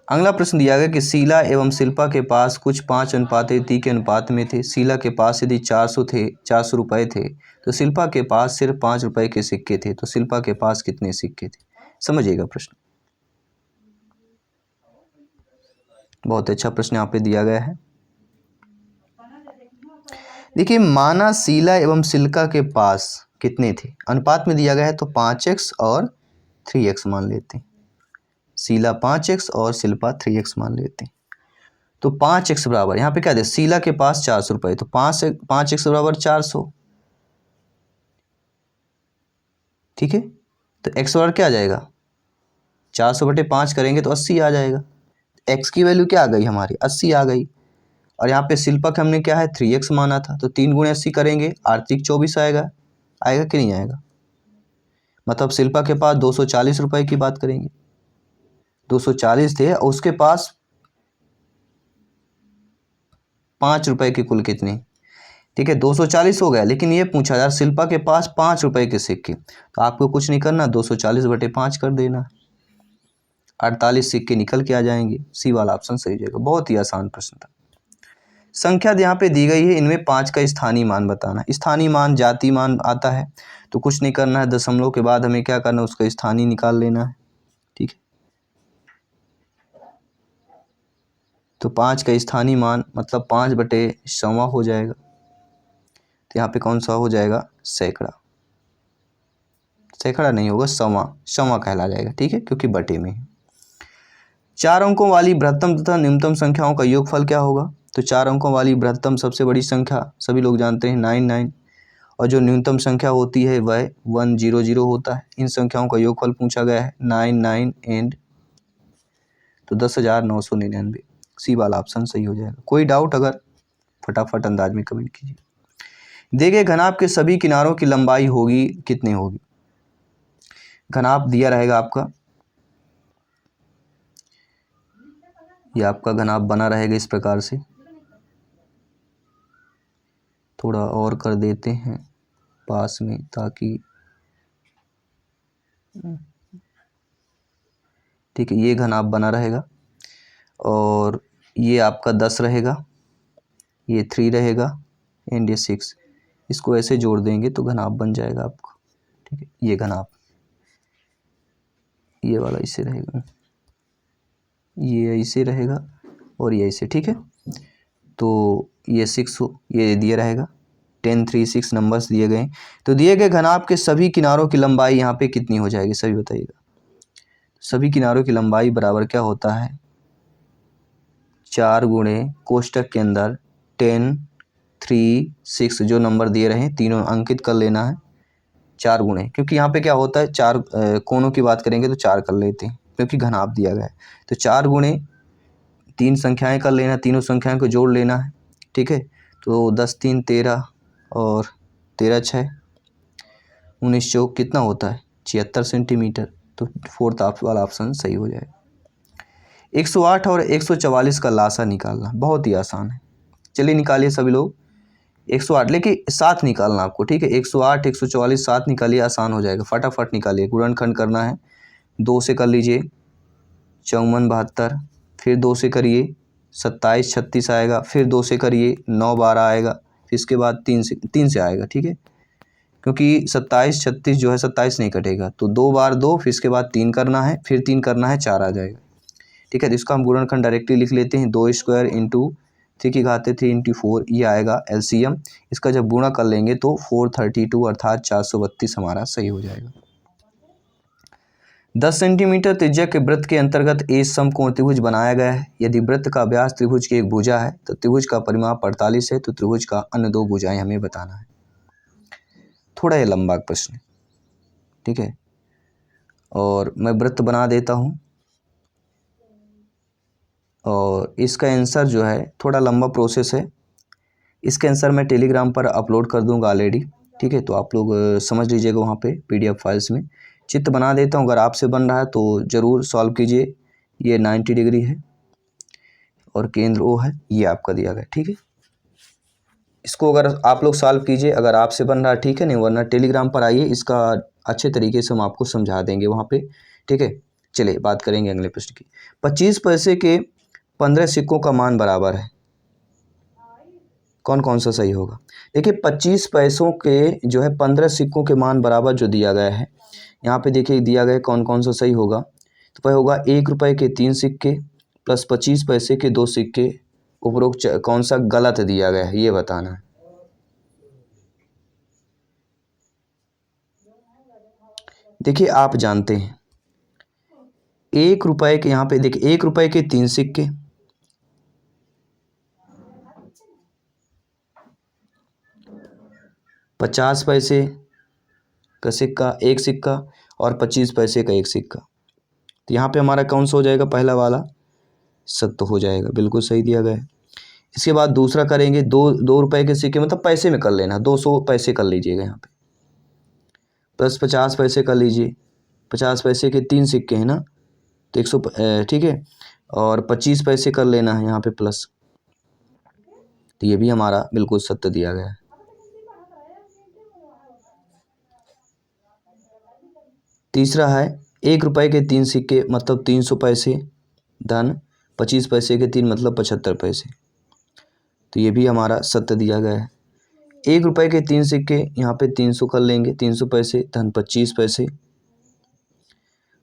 अगला प्रश्न दिया गया कि शीला एवं शिल्पा के पास कुछ 5:3 के अनुपात में थे। शीला के पास यदि 400 रुपये थे तो शिल्पा के पास सिर्फ 5 रुपये के सिक्के थे, तो शिल्पा के पास कितने सिक्के थे? समझिएगा प्रश्न, बहुत अच्छा प्रश्न यहाँ पे दिया गया है। देखिए, माना शीला एवं सिल्का के पास कितने थे, अनुपात में दिया गया है तो 5x और 3x मान लेते हैं। शीला 5x और शिल्पा 3x मान लेते हैं। तो 5x बराबर यहाँ पे क्या दे, शीला के पास 400 रुपये, तो 5x बराबर 400, ठीक है। तो x बराबर क्या आ जाएगा, 400/5 करेंगे तो 80 आ जाएगा। x की वैल्यू क्या आ गई हमारी, 80 आ गई। और यहाँ पे शिल्पक हमने क्या है 3x माना था, तो 3 × 80 करेंगे, आर्थिक 24 आएगा। आएगा कि नहीं आएगा, मतलब शिल्पा के पास 240 रुपये की बात करेंगे, 240 थे और उसके पास 5 रुपये के कुल कितने, ठीक है 240 हो गया। लेकिन ये पूछा यार शिल्पा के पास 5 रुपये के सिक्के, तो आपको कुछ नहीं करना, 240/5 कर देना, 48 सिक्के निकल के आ जाएंगे। सी वाला ऑप्शन सही जाएगा। बहुत ही आसान प्रश्न था। संख्या यहाँ पे दी गई है, इनमें 5 का स्थानीय मान बताना। स्थानीय मान जाति मान आता है, तो कुछ नहीं करना है, दशमलव के बाद हमें क्या करना है, उसका स्थानीय निकाल लेना है, ठीक है। तो 5 का स्थानीय मान मतलब 5/100 हो जाएगा। तो यहाँ पे कौन सा हो जाएगा, सैकड़ा, सैकड़ा नहीं होगा, सवा कहला जाएगा, ठीक है, क्योंकि बटे में है। 4 अंकों वाली बृहत्तम तथा न्यूनतम संख्याओं का योगफल क्या होगा, तो 4 अंकों वाली बृहत्तम सबसे बड़ी संख्या सभी लोग जानते हैं 99, और जो न्यूनतम संख्या होती है वह 100 होता है। इन संख्याओं का योगफल पूछा गया है 99 एंड तो 10,999। सी वाला ऑप्शन सही हो जाएगा। कोई डाउट अगर फटाफट अंदाज में कमेंट कीजिए। देखिए, घनाभ के सभी किनारों की लंबाई होगी कितनी होगी, घनाभ दिया रहेगा आपका, ये आपका घनाभ बना रहेगा इस प्रकार से, थोड़ा और कर देते हैं पास में ताकि, ठीक है, ये घनाभ बना रहेगा और ये आपका 10 रहेगा, ये 3 रहेगा एंड ये 6, इसको ऐसे जोड़ देंगे तो घनाभ बन जाएगा आपको, ठीक है। ये घनाभ ये वाला इसे रहेगा, ये ऐसे रहेगा और ये ऐसे, ठीक है। तो ये 6 ये दिया रहेगा, 10 3 6 नंबर्स दिए गए। तो दिए गए घनाभ के सभी किनारों की लंबाई यहाँ पे कितनी हो जाएगी, सभी बताइएगा। सभी किनारों की लंबाई बराबर क्या होता है, 4 गुणे कोष्टक के अंदर 10 3 6 जो नंबर दिए रहे तीनों अंकित कर लेना है, 4 गुणे, क्योंकि यहाँ पे क्या होता है 4 कोनों की बात करेंगे तो 4 कर लेते हैं क्योंकि घनाभ दिया गया है। तो 4 गुणे 3 संख्याएं कर लेना, तीनों संख्याओं को जोड़ लेना है, ठीक है। तो 10 3 13 और 13 6 19 चौक कितना होता है 76 सेंटीमीटर। तो फोर्थ वाला ऑप्शन सही हो जाएगा। 108 और 144 का लासा निकालना बहुत ही आसान है, चलिए निकालिए सभी लोग। 108 लेकिन साथ निकालना आपको, ठीक है, 108 144 साथ निकालिए, आसान हो जाएगा, फटाफट निकालिए। गुणनखंड करना है, 2 से कर लीजिए 54 72, फिर 2 से करिए 27 36 आएगा, फिर 2 से करिए 9 12 आएगा, फिर इसके बाद 3 से आएगा, ठीक है, क्योंकि 27 36 जो है 27 नहीं कटेगा, तो 2 बार 2, फिर इसके बाद 3 करना है, फिर 3 करना है 4 आ जाएगा, ठीक है। तो इसका हम गुणनखंड डायरेक्टली लिख लेते हैं, 2 स्क्वायर इंटू 3 की घात 3 इंटू 4, ये आएगा एलसीएम। इसका जब गुणा कर लेंगे तो 432 अर्थात 432 हमारा सही हो जाएगा। 10 सेंटीमीटर त्रिज्या के वृत्त के अंतर्गत ए समकोण त्रिभुज बनाया गया है। यदि वृत्त का व्यास त्रिभुज की एक भुजा है तो त्रिभुज का परिमाप 48 है, तो त्रिभुज का अन्य 2 भुजाएं हमें बताना है। थोड़ा ये लंबा प्रश्न है, ठीक है, और मैं वृत्त बना देता हूँ और इसका आंसर जो है थोड़ा लंबा प्रोसेस है। इसका आंसर मैं टेलीग्राम पर अपलोड कर दूंगा ऑलरेडी, ठीक है, तो आप लोग समझ लीजिएगा वहाँ पे पीडीएफ फाइल्स में। चित्र बना देता हूँ, अगर आपसे बन रहा है तो ज़रूर सॉल्व कीजिए। ये 90 डिग्री है और केंद्र ओ है, ये आपका दिया गया, ठीक है। इसको अगर आप लोग सॉल्व कीजिए, अगर आपसे बन रहा है ठीक है, नहीं वरना टेलीग्राम पर आइए, इसका अच्छे तरीके से हम आपको समझा देंगे वहाँ पे, ठीक है। चलिए बात करेंगे अगले प्रश्न की। 25 पैसे के 15 सिक्कों का मान बराबर है, कौन कौन सा सही होगा? देखिए 25 पैसों के जो है 15 सिक्कों के मान बराबर जो दिया गया है, यहाँ पे देखिए दिया गया है कौन कौन सा सही होगा। तो वह होगा 1 रुपये के 3 सिक्के प्लस 25 पैसे के 2 सिक्के, उपरोक्त कौन सा गलत दिया गया है ये बताना है। देखिए आप जानते हैं 1 रुपये के, यहाँ पे देखिए 1 रुपये के 3 सिक्के, 50 पैसे का सिक्का, एक सिक्का, और 25 पैसे का एक सिक्का। तो यहाँ पे हमारा कौन सा हो जाएगा? पहला वाला सत्य हो जाएगा, बिल्कुल सही दिया गया है। इसके बाद दूसरा करेंगे, 2 रुपये के सिक्के, मतलब पैसे में कर लेना, 200 पैसे कर लीजिएगा यहाँ पे, प्लस 50 पैसे कर लीजिए, 50 पैसे के 3 सिक्के हैं ना, तो 100, ठीक है, और 25 पैसे कर लेना है यहाँ पे प्लस। तो ये भी हमारा बिल्कुल सत्य दिया गया है। तीसरा है 1 रुपये के 3 सिक्के मतलब 300 पैसे, धन 25 पैसे के 3 मतलब 75 पैसे। तो ये भी हमारा सत्य दिया गया है। 1 रुपये के 3 सिक्के, यहाँ पे 300 कर लेंगे, 300 पैसे धन 25 पैसे,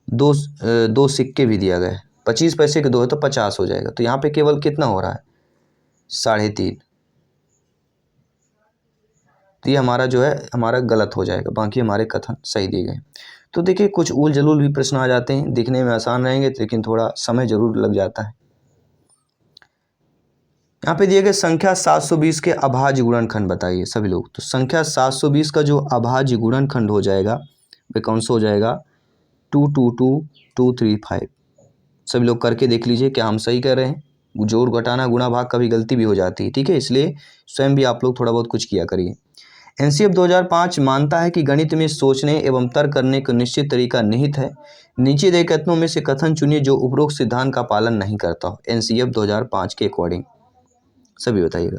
दो सिक्के भी दिया गया है, 25 पैसे के 2 है तो 50 हो जाएगा। तो यहाँ पे केवल कितना हो रहा है? 3.5। तो ये हमारा जो है हमारा गलत हो जाएगा, बाकी हमारे कथन सही दिए गए। तो देखिए कुछ उल जलूल भी प्रश्न आ जाते हैं, दिखने में आसान रहेंगे लेकिन थोड़ा समय जरूर लग जाता है। यहाँ पे दिए गए संख्या 720 के अभाज्य गुणनखंड बताइए सभी लोग। तो संख्या 720 का जो अभाज्य गुणनखंड हो जाएगा वह कौन सा हो जाएगा? 222 235। सभी लोग करके देख लीजिए क्या हम सही कर रहे हैं। जोड़ घटाना गुणा भाग कभी गलती भी हो जाती है, ठीक है, इसलिए स्वयं भी आप लोग थोड़ा बहुत कुछ किया करिए। एनसीएफ 2005 मानता है कि गणित में सोचने एवं तर्क करने का निश्चित तरीका निहित है। नीचे दिए कथनों में से कथन चुनिए जो उपरोक्त सिद्धांत का पालन नहीं करता हो। एनसीएफ 2005 के अकॉर्डिंग सभी बताइएगा।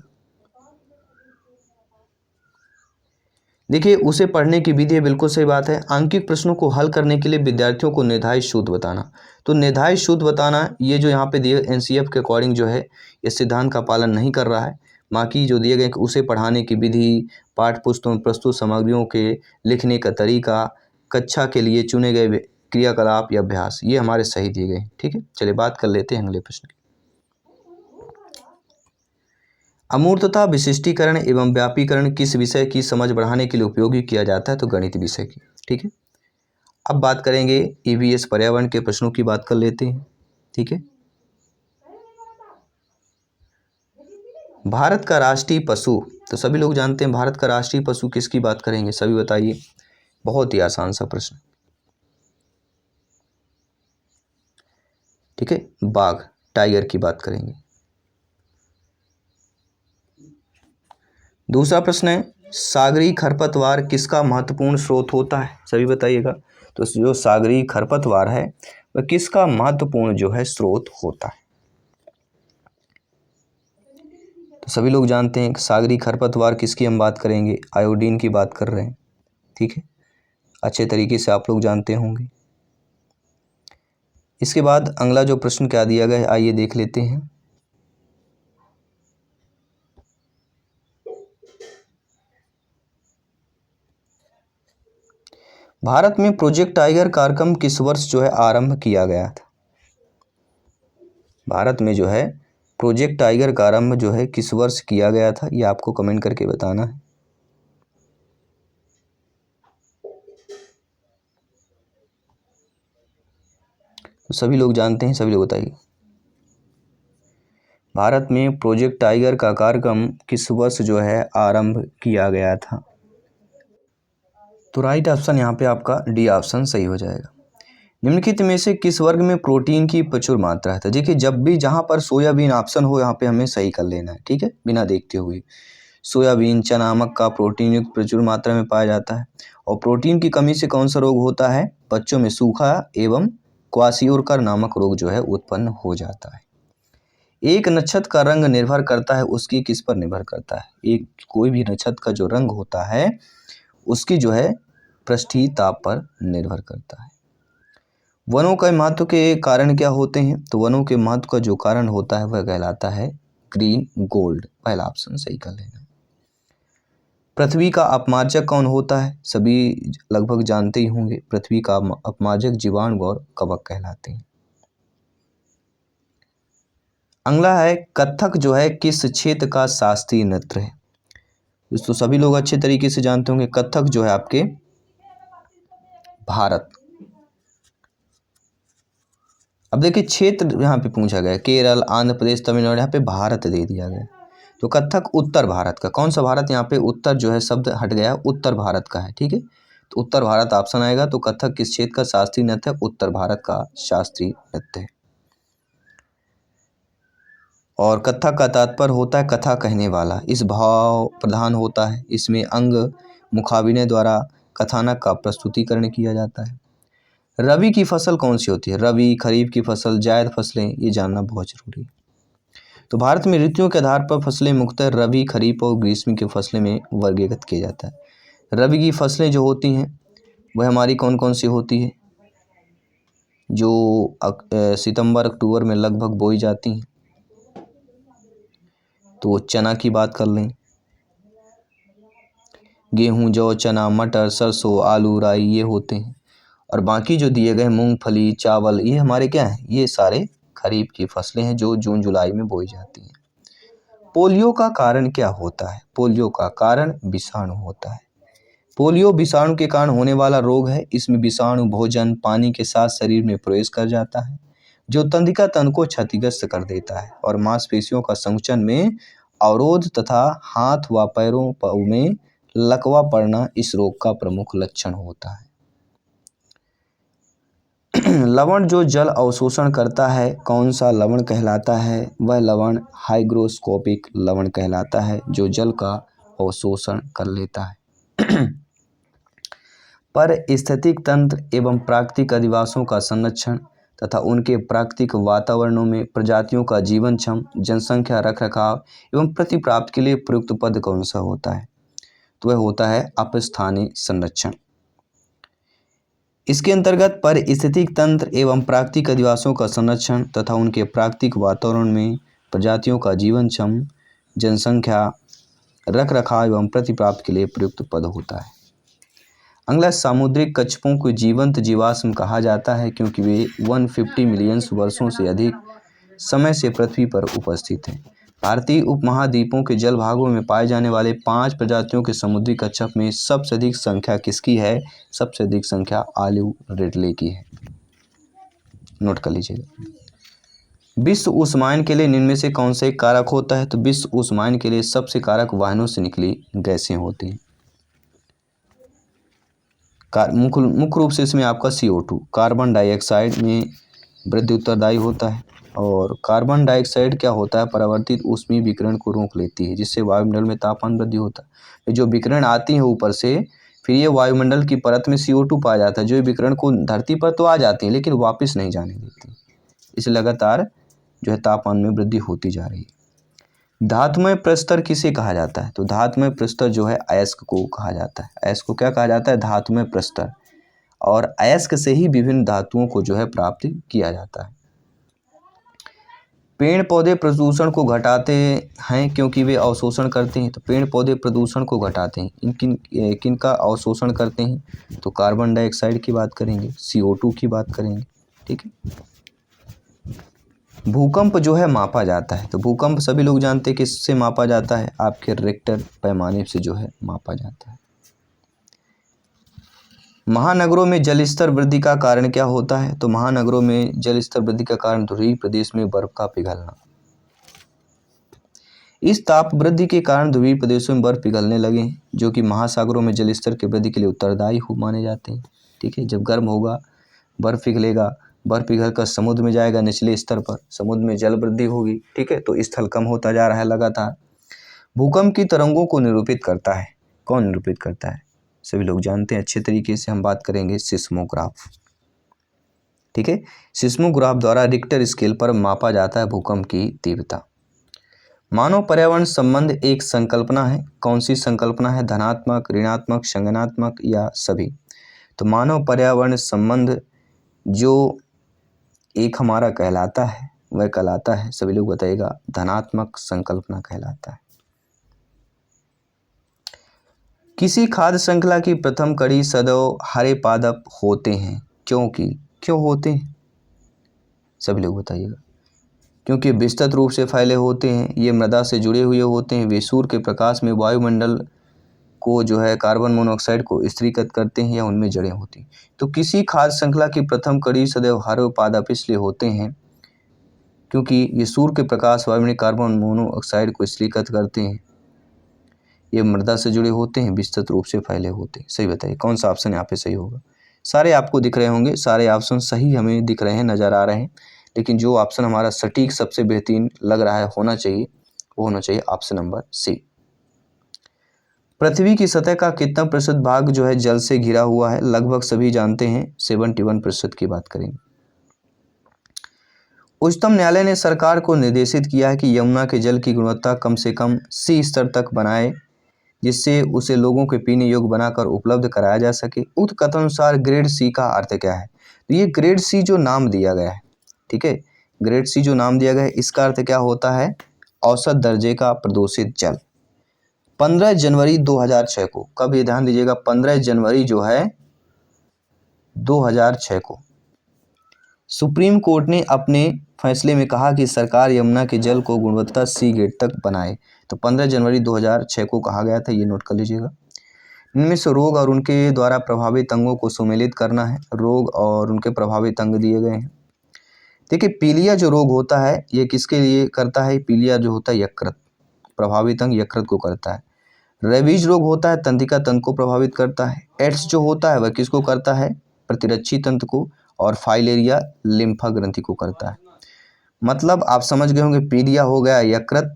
देखिए उसे पढ़ने की विधि है, बिल्कुल सही बात है। आंकिक प्रश्नों को हल करने के लिए विद्यार्थियों को निर्धारित सूत्र बताना। तो निर्धारित सूत्र बताना, ये जो यहाँ पे दिए एनसीएफ के अकॉर्डिंग जो है ये सिद्धांत का पालन नहीं कर रहा है। बाकी जो दिए गए उसे पढ़ाने की विधि, पाठ्य पुस्तकों में प्रस्तुत सामग्रियों के लिखने का तरीका, कक्षा के लिए चुने गए क्रियाकलाप या अभ्यास, ये हमारे सही दिए गए। ठीक है, चलिए बात कर लेते हैं अगले प्रश्न की। अमूर्तता, विशिष्टीकरण एवं व्यापीकरण किस विषय की समझ बढ़ाने के लिए उपयोगी किया जाता है? तो गणित विषय की। ठीक है, अब बात करेंगे ईवीएस पर्यावरण के प्रश्नों की बात कर लेते हैं। ठीक है, भारत का राष्ट्रीय पशु, तो सभी लोग जानते हैं भारत का राष्ट्रीय पशु किसकी बात करेंगे? सभी बताइए, बहुत ही आसान सा प्रश्न। ठीक है, बाघ, टाइगर की बात करेंगे। दूसरा प्रश्न है सागरीय खरपतवार किसका महत्वपूर्ण स्रोत होता है? सभी बताइएगा। तो जो सागरीय खरपतवार है वह किसका महत्वपूर्ण जो है स्रोत होता है? तो सभी लोग जानते हैं सागरीय खरपतवार किसकी हम बात करेंगे? आयोडीन की बात कर रहे हैं। ठीक है, अच्छे तरीके से आप लोग जानते होंगे। इसके बाद अगला जो प्रश्न क्या दिया गया है आइए देख लेते हैं। भारत में प्रोजेक्ट टाइगर कार्यक्रम किस वर्ष जो है आरंभ किया गया था? भारत में जो है प्रोजेक्ट टाइगर का आरंभ जो है किस वर्ष किया गया था, ये आपको कमेंट करके बताना है। तो सभी लोग जानते हैं, सभी लोग बताइए भारत में प्रोजेक्ट टाइगर का कार्यक्रम किस वर्ष जो है आरंभ किया गया था? तो राइट ऑप्शन यहाँ पे आपका डी ऑप्शन सही हो जाएगा। निम्नलिखित में से किस वर्ग में प्रोटीन की प्रचुर मात्रा है? तो देखिए जब भी जहाँ पर सोयाबीन ऑप्शन हो यहाँ पे हमें सही कर लेना है। ठीक है, बिना देखते हुए। सोयाबीन, चना, मक्का प्रोटीन युक्त प्रचुर मात्रा में पाया जाता है। और प्रोटीन की कमी से कौन सा रोग होता है? बच्चों में सूखा एवं क्वाशियोरकर नामक रोग जो है उत्पन्न हो जाता है। एक नक्षत्र का रंग निर्भर करता है उसकी किस पर निर्भर करता है? एक कोई भी नक्षत्र का जो रंग होता है उसकी जो है पृष्ठीय ताप पर निर्भर करता है। वनों के महत्व के कारण क्या होते हैं? तो वनों के महत्व का जो कारण होता है वह कहलाता है ग्रीन गोल्ड, पहला ऑप्शन सही कर लेना। पृथ्वी का अपमार्जक कौन होता है? सभी लगभग जानते ही होंगे। पृथ्वी का अपमार्जक जीवाणु और कवक कहलाते हैं। अगला है कथक जो है किस क्षेत्र का शास्त्रीय नृत्य है? दोस्तों सभी लोग अच्छे तरीके से जानते होंगे, कथक जो है आपके भारत। अब देखिए क्षेत्र यहाँ पे पूछा गया, केरल, आंध्र प्रदेश, तमिलनाडु, यहाँ पे भारत दे दिया गया। तो कथक उत्तर भारत का, कौन सा भारत? यहाँ पे उत्तर जो है शब्द हट गया, उत्तर भारत का है। ठीक है, तो उत्तर भारत ऑप्शन आएगा। तो कथक किस क्षेत्र का शास्त्रीय नृत्य है? उत्तर भारत का शास्त्रीय नृत्य है। और कथक का तात्पर्य होता है कथा कहने वाला। इस भाव प्रधान होता है, इसमें अंग मुखाभिनय द्वारा कथानक का प्रस्तुतिकरण किया जाता है। रबी की फसल कौन सी होती है? रबी, खरीफ की फसल, जायद फसलें, ये जानना बहुत जरूरी है। तो भारत में ऋतुओं के आधार पर फसलें मुख्यतः रबी, खरीफ और ग्रीष्म की फसलें में वर्गीकृत किया जाता है। रबी की फसलें जो होती हैं वह हमारी कौन कौन सी होती है? जो सितंबर अक्टूबर में लगभग बोई जाती हैं। तो चना की बात कर लें, गेहूं, जौ, चना, मटर, सरसों, आलू, राई ये होते हैं। और बाकी जो दिए गए मूंगफली, चावल, ये हमारे क्या हैं? ये सारे खरीफ की फसलें हैं जो जून जुलाई में बोई जाती हैं। पोलियो का कारण क्या होता है? पोलियो का कारण विषाणु होता है। पोलियो विषाणु के कारण होने वाला रोग है। इसमें विषाणु भोजन, पानी के साथ शरीर में प्रवेश कर जाता है, जो तंत्रिका तंत्र को क्षतिग्रस्त कर देता है और मांसपेशियों का संकुचन में अवरोध तथा हाथ व पैरों में लकवा पड़ना इस रोग का प्रमुख लक्षण होता है। लवण जो जल अवशोषण करता है, कौन सा लवण कहलाता है? वह लवण हाइग्रोस्कोपिक लवण कहलाता है, जो जल का अवशोषण कर लेता है। पारिस्थितिक तंत्र एवं प्राकृतिक अधिवासों का संरक्षण तथा उनके प्राकृतिक वातावरणों में प्रजातियों का जीवनक्षम जनसंख्या रखरखाव एवं प्रतिप्राप्ति के लिए प्रयुक्त पद कौन सा होता है? तो वह होता है अपस्थानीय संरक्षण। इसके अंतर्गत पारिस्थितिक तंत्र एवं प्राकृतिक अधिवासों का संरक्षण तथा उनके प्राकृतिक वातावरण में प्रजातियों का जीवनक्षम जनसंख्या रखरखाव एवं प्रतिप्राप्ति के लिए प्रयुक्त पद होता है। अगला, सामुद्रिक कछुओं को जीवंत जीवाश्म कहा जाता है क्योंकि वे 150 मिलियन वर्षों से अधिक समय से पृथ्वी पर उपस्थित हैं। भारतीय उपमहाद्वीपों के जल भागों में पाए जाने वाले 5 प्रजातियों के समुद्री कच्छप में सबसे अधिक संख्या किसकी है? सबसे अधिक संख्या ऑलिव रिडले की है। नोट कर लीजिएगा। विश्व ऊष्मायन के लिए निम्न में से कौन सा एक कारक होता है? तो विश्व ऊष्मायन के लिए सबसे कारक वाहनों से निकली गैसें होती हैं। मुख्य रूप से इसमें आपका CO2 कार्बन डाइऑक्साइड में वृद्धि उत्तरदायी होता है। और कार्बन डाइऑक्साइड क्या होता है? परावर्तित ऊष्मीय विकिरण को रोक लेती है, जिससे वायुमंडल में तापमान वृद्धि होता है। जो विकिरण आती है ऊपर से, फिर ये वायुमंडल की परत में CO2 पाया जाता है, जो विकिरण को धरती पर तो आ जाती है लेकिन वापस नहीं जाने देती। इसलिए लगातार जो है तापमान में वृद्धि होती जा रही है। धातुमय प्रस्तर किसे कहा जाता है? तो धातुमय प्रस्तर जो है अयस्क को कहा जाता है। अयस्क को क्या कहा जाता है? धातुमय प्रस्तर। और अयस्क से ही विभिन्न धातुओं को जो है प्राप्त किया जाता है। पेड़ पौधे प्रदूषण को घटाते हैं क्योंकि वे अवशोषण करते हैं। तो पेड़ पौधे प्रदूषण को घटाते हैं, किन का अवशोषण करते हैं? तो कार्बन डाइऑक्साइड की बात करेंगे, CO2 की बात करेंगे। ठीक है। भूकंप जो है मापा जाता है। तो भूकंप सभी लोग जानते हैं किससे मापा जाता है? आपके रिक्टर पैमाने से जो है मापा जाता है। महानगरों में जलस्तर वृद्धि का कारण क्या होता है? तो महानगरों में जलस्तर वृद्धि का कारण ध्रुवीय प्रदेश में बर्फ का पिघलना। इस ताप वृद्धि के कारण ध्रुवीय प्रदेशों में बर्फ पिघलने लगे, जो कि महासागरों में जलस्तर की वृद्धि के लिए उत्तरदायी माने जाते हैं। ठीक है, जब गर्म होगा बर्फ पिघलेगा, बर्फ पिघल कर समुद्र में जाएगा निचले स्तर पर, समुद्र में जल वृद्धि होगी। ठीक है, तो स्थल कम होता जा रहा है लगातार। भूकंप की तरंगों को निरूपित करता है। कौन निरूपित करता है? सभी लोग जानते हैं अच्छे तरीके से। हम बात करेंगे सिस्मोग्राफ। ठीक है, सिस्मोग्राफ द्वारा रिक्टर स्केल पर मापा जाता है भूकंप की तीव्रता। मानव पर्यावरण संबंध एक संकल्पना है। कौन सी संकल्पना है? धनात्मक, ऋणात्मक, संज्ञानात्मक या सभी? तो मानव पर्यावरण संबंध जो एक हमारा कहलाता है वह कहलाता है, सभी लोग बताइएगा, धनात्मक संकल्पना कहलाता है। किसी खाद्य श्रृंखला की प्रथम कड़ी सदैव हरे पादप होते हैं, क्यों होते हैं, सभी लोग बताइएगा। क्योंकि विस्तृत रूप से फैले होते हैं, ये मृदा से जुड़े हुए होते हैं, वे सूर्य के प्रकाश में वायुमंडल को जो है कार्बन मोनोऑक्साइड को स्थिरीकृत करते हैं या उनमें जड़ें होती हैं। तो किसी खाद्य श्रृंखला की प्रथम कड़ी सदैव हरे पादप इसलिए होते हैं क्योंकि ये सूर्य के प्रकाश वायुमंडल कार्बन मोनोऑक्साइड को स्थिरीकृत करते हैं, ये मृदा से जुड़े होते हैं, विस्तृत रूप से फैले होते हैं। सही बताइए कौन सा ऑप्शन यहाँ पे सही होगा। सारे आपको दिख रहे होंगे, सारे ऑप्शन सही हमें दिख रहे हैं, नज़र आ रहे हैं, लेकिन जो ऑप्शन हमारा सटीक सबसे बेहतरीन लग रहा है होना चाहिए, वो होना चाहिए ऑप्शन नंबर सी। पृथ्वी की सतह का कितना प्रतिशत भाग जो है जल से घिरा हुआ है, लगभग सभी जानते हैं 71% की बात करेंगे। उच्चतम न्यायालय ने सरकार को निर्देशित किया है कि यमुना के जल की गुणवत्ता कम से कम सी स्तर तक बनाए, जिससे उसे लोगों के पीने योग्य बनाकर उपलब्ध कराया जा सके। उक्त कथन अनुसार ग्रेड सी का अर्थ क्या है, तो ये ग्रेड सी जो नाम दिया गया है, ठीक है, ग्रेड सी जो नाम दिया गया है, इसका अर्थ क्या होता है, औसत दर्जे का प्रदूषित जल। 15 जनवरी 2006 को, कब ये ध्यान दीजिएगा, 15 जनवरी जो है 2006 को सुप्रीम कोर्ट ने अपने फैसले में कहा कि सरकार यमुना के जल को गुणवत्ता सी ग्रेड तक बनाए। तो 15 जनवरी 2006 को कहा गया था, ये नोट कर लीजिएगा। इनमें से रोग और उनके द्वारा प्रभावित अंगों को सुमेलित करना है, रोग और उनके प्रभावित अंग दिए गए हैं। देखिए पीलिया जो रोग होता है ये किसके लिए करता है, पीलिया जो होता है यकृत, प्रभावित अंग यकृत को करता है। रेबीज रोग होता है तंत्रिका तंत्र को प्रभावित करता है। एड्स जो होता है वह किसको करता है, प्रतिरक्षी तंत्र को। और फाइलेरिया लिम्फा ग्रंथि को करता है। मतलब आप समझ गए होंगे, पीलिया हो गया यकृत,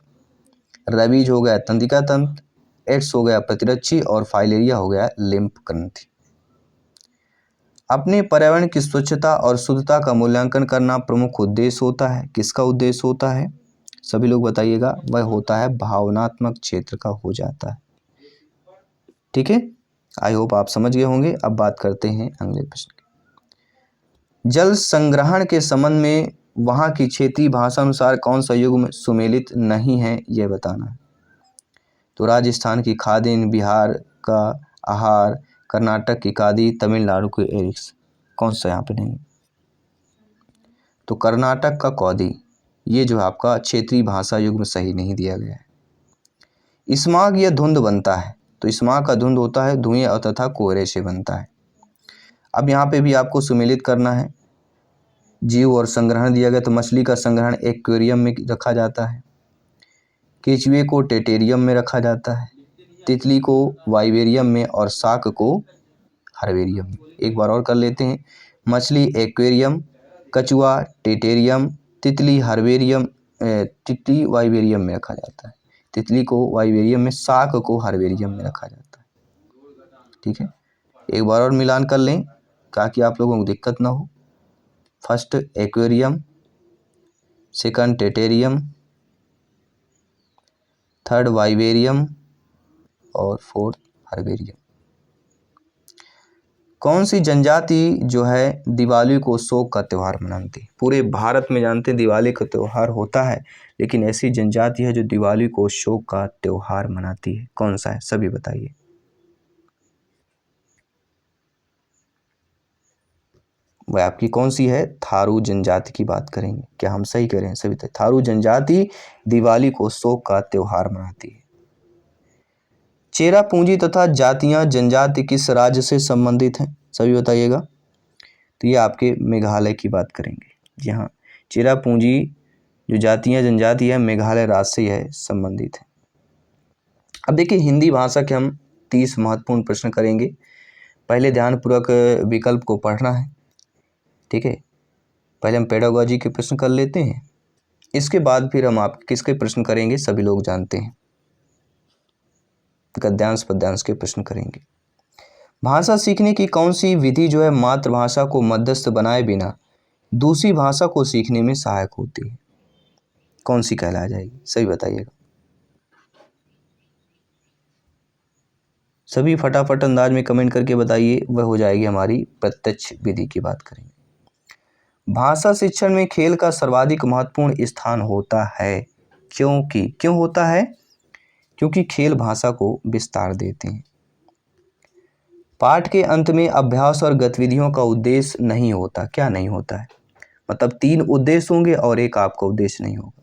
रेबीज हो गया तंत्रिका तंत्र, एड्स हो गया प्रतिरक्षी और फाइलेरिया हो गया लिम्फ ग्रंथि। अपने पर्यावरण की स्वच्छता और शुद्धता का मूल्यांकन करना प्रमुख उद्देश्य होता है। किसका उद्देश्य होता है, सभी लोग बताइएगा, वह होता है भावनात्मक क्षेत्र का हो जाता है। ठीक है, आई होप आप समझ गए होंगे। अब बात करते हैं अगले प्रश्न की। जल संग्रहण के संबंध में वहाँ की क्षेत्रीय भाषा अनुसार कौन सा युग्म सुमेलित नहीं है, यह बताना है। तो राजस्थान की खादिन, बिहार का आहार, कर्नाटक की कादी, तमिलनाडु की एरिक्स, कौन सा यहाँ पे नहीं। तो कर्नाटक का कौदी, ये जो आपका क्षेत्रीय भाषा युग्म सही नहीं दिया गया है। इस्माग या धुंध बनता है, तो इस्माग का धुंध होता है धुएं और तथा कोहरे से बनता है। अब यहाँ पे भी आपको सुमेलित करना है। जीव और संग्रहण दिया गया, तो मछली का संग्रहण एक्वेरियम में रखा जाता है, केचुए को टेटेरियम में रखा जाता है, तितली को वाइवेरियम में और शाक को हर्बेरियम में। एक बार और कर लेते हैं, मछली एक्वेरियम, कछुआ टेटेरियम, तितली हर्बेरियम, तितली वाइवेरियम में रखा जाता है, तितली को वाइवेरियम में, शाक को हर्बेरियम में रखा जाता है। ठीक है, एक बार और मिलान कर लें ताकि आप लोगों को दिक्कत ना हो। First aquarium, second terrarium, third vivarium और फोर्थ हर्बेरियम। कौन सी जनजाति जो है दिवाली को शोक का त्यौहार मनाती है। पूरे भारत में जानते हैं दिवाली का त्यौहार होता है, लेकिन ऐसी जनजाति है जो दिवाली को शोक का त्यौहार मनाती है, कौन सा है, सभी बताइए। वह आपकी कौन सी है, थारू जनजाति की बात करेंगे। क्या हम सही कह रहे हैं, सभी थारू जनजाति दिवाली को शोक का त्यौहार मनाती है। चेरा पूंजी तथा जातियां जनजाति किस राज्य से संबंधित हैं, सभी बताइएगा। तो ये आपके मेघालय की बात करेंगे। जी हाँ, चेरा पूंजी जो जातियां जनजाति है मेघालय राज्य से यह संबंधित है। अब देखिए हिंदी भाषा के हम 30 महत्वपूर्ण प्रश्न करेंगे। पहले ध्यानपूर्वक विकल्प को पढ़ना है। ठीक है, पहले हम पेडागोजी के प्रश्न कर लेते हैं, इसके बाद फिर हम आप किसके प्रश्न करेंगे, सभी लोग जानते हैं, गद्यांश पद्यांश के प्रश्न करेंगे। भाषा सीखने की कौन सी विधि जो है मातृभाषा को मध्यस्थ बनाए बिना दूसरी भाषा को सीखने में सहायक होती है, कौन सी कहला जाएगी, सही बताइएगा। सभी फटाफट अंदाज में कमेंट करके बताइए। वह हो जाएगी हमारी प्रत्यक्ष विधि की बात करेंगे। भाषा शिक्षण में खेल का सर्वाधिक महत्वपूर्ण स्थान होता है। क्यों होता है? क्योंकि खेल भाषा को विस्तार देते हैं। पाठ के अंत में अभ्यास और गतिविधियों का उद्देश्य नहीं होता। क्या नहीं होता है? मतलब 3 उद्देश्य होंगे और एक आपका उद्देश्य नहीं होगा।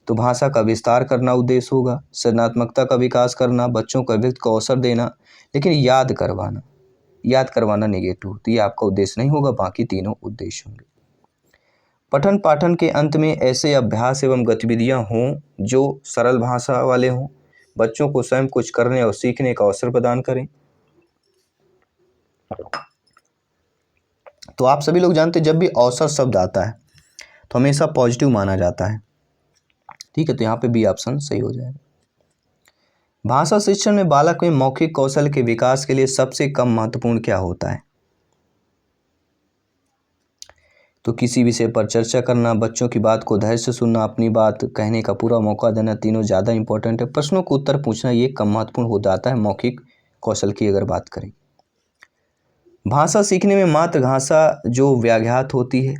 तो भाषा का विस्तार करना उद्देश्य होगा, सृजनात्मकता का विकास करना, बच्चों को अभिव्यक्ति को अवसर देना, लेकिन याद करवाना नेगेटिव, तो ये आपका उद्देश्य नहीं होगा, बाकी तीनों उद्देश्य होंगे। पठन पाठन के अंत में ऐसे अभ्यास एवं गतिविधियां हों जो सरल भाषा वाले हों, बच्चों को स्वयं कुछ करने और सीखने का अवसर प्रदान करें। तो आप सभी लोग जानते हैं जब भी अवसर शब्द आता है तो हमेशा पॉजिटिव माना जाता है। ठीक है, तो यहाँ पे बी ऑप्शन सही हो जाएगा। भाषा शिक्षण में बालक में मौखिक कौशल के विकास के लिए सबसे कम महत्वपूर्ण क्या होता है? तो किसी विषय पर चर्चा करना, बच्चों की बात को धैर्य से सुनना, अपनी बात कहने का पूरा मौका देना, तीनों ज़्यादा इंपॉर्टेंट है। प्रश्नों को उत्तर पूछना ये कम महत्वपूर्ण हो जाता है मौखिक कौशल की अगर बात करें। भाषा सीखने में मातृभाषा जो व्याघात होती है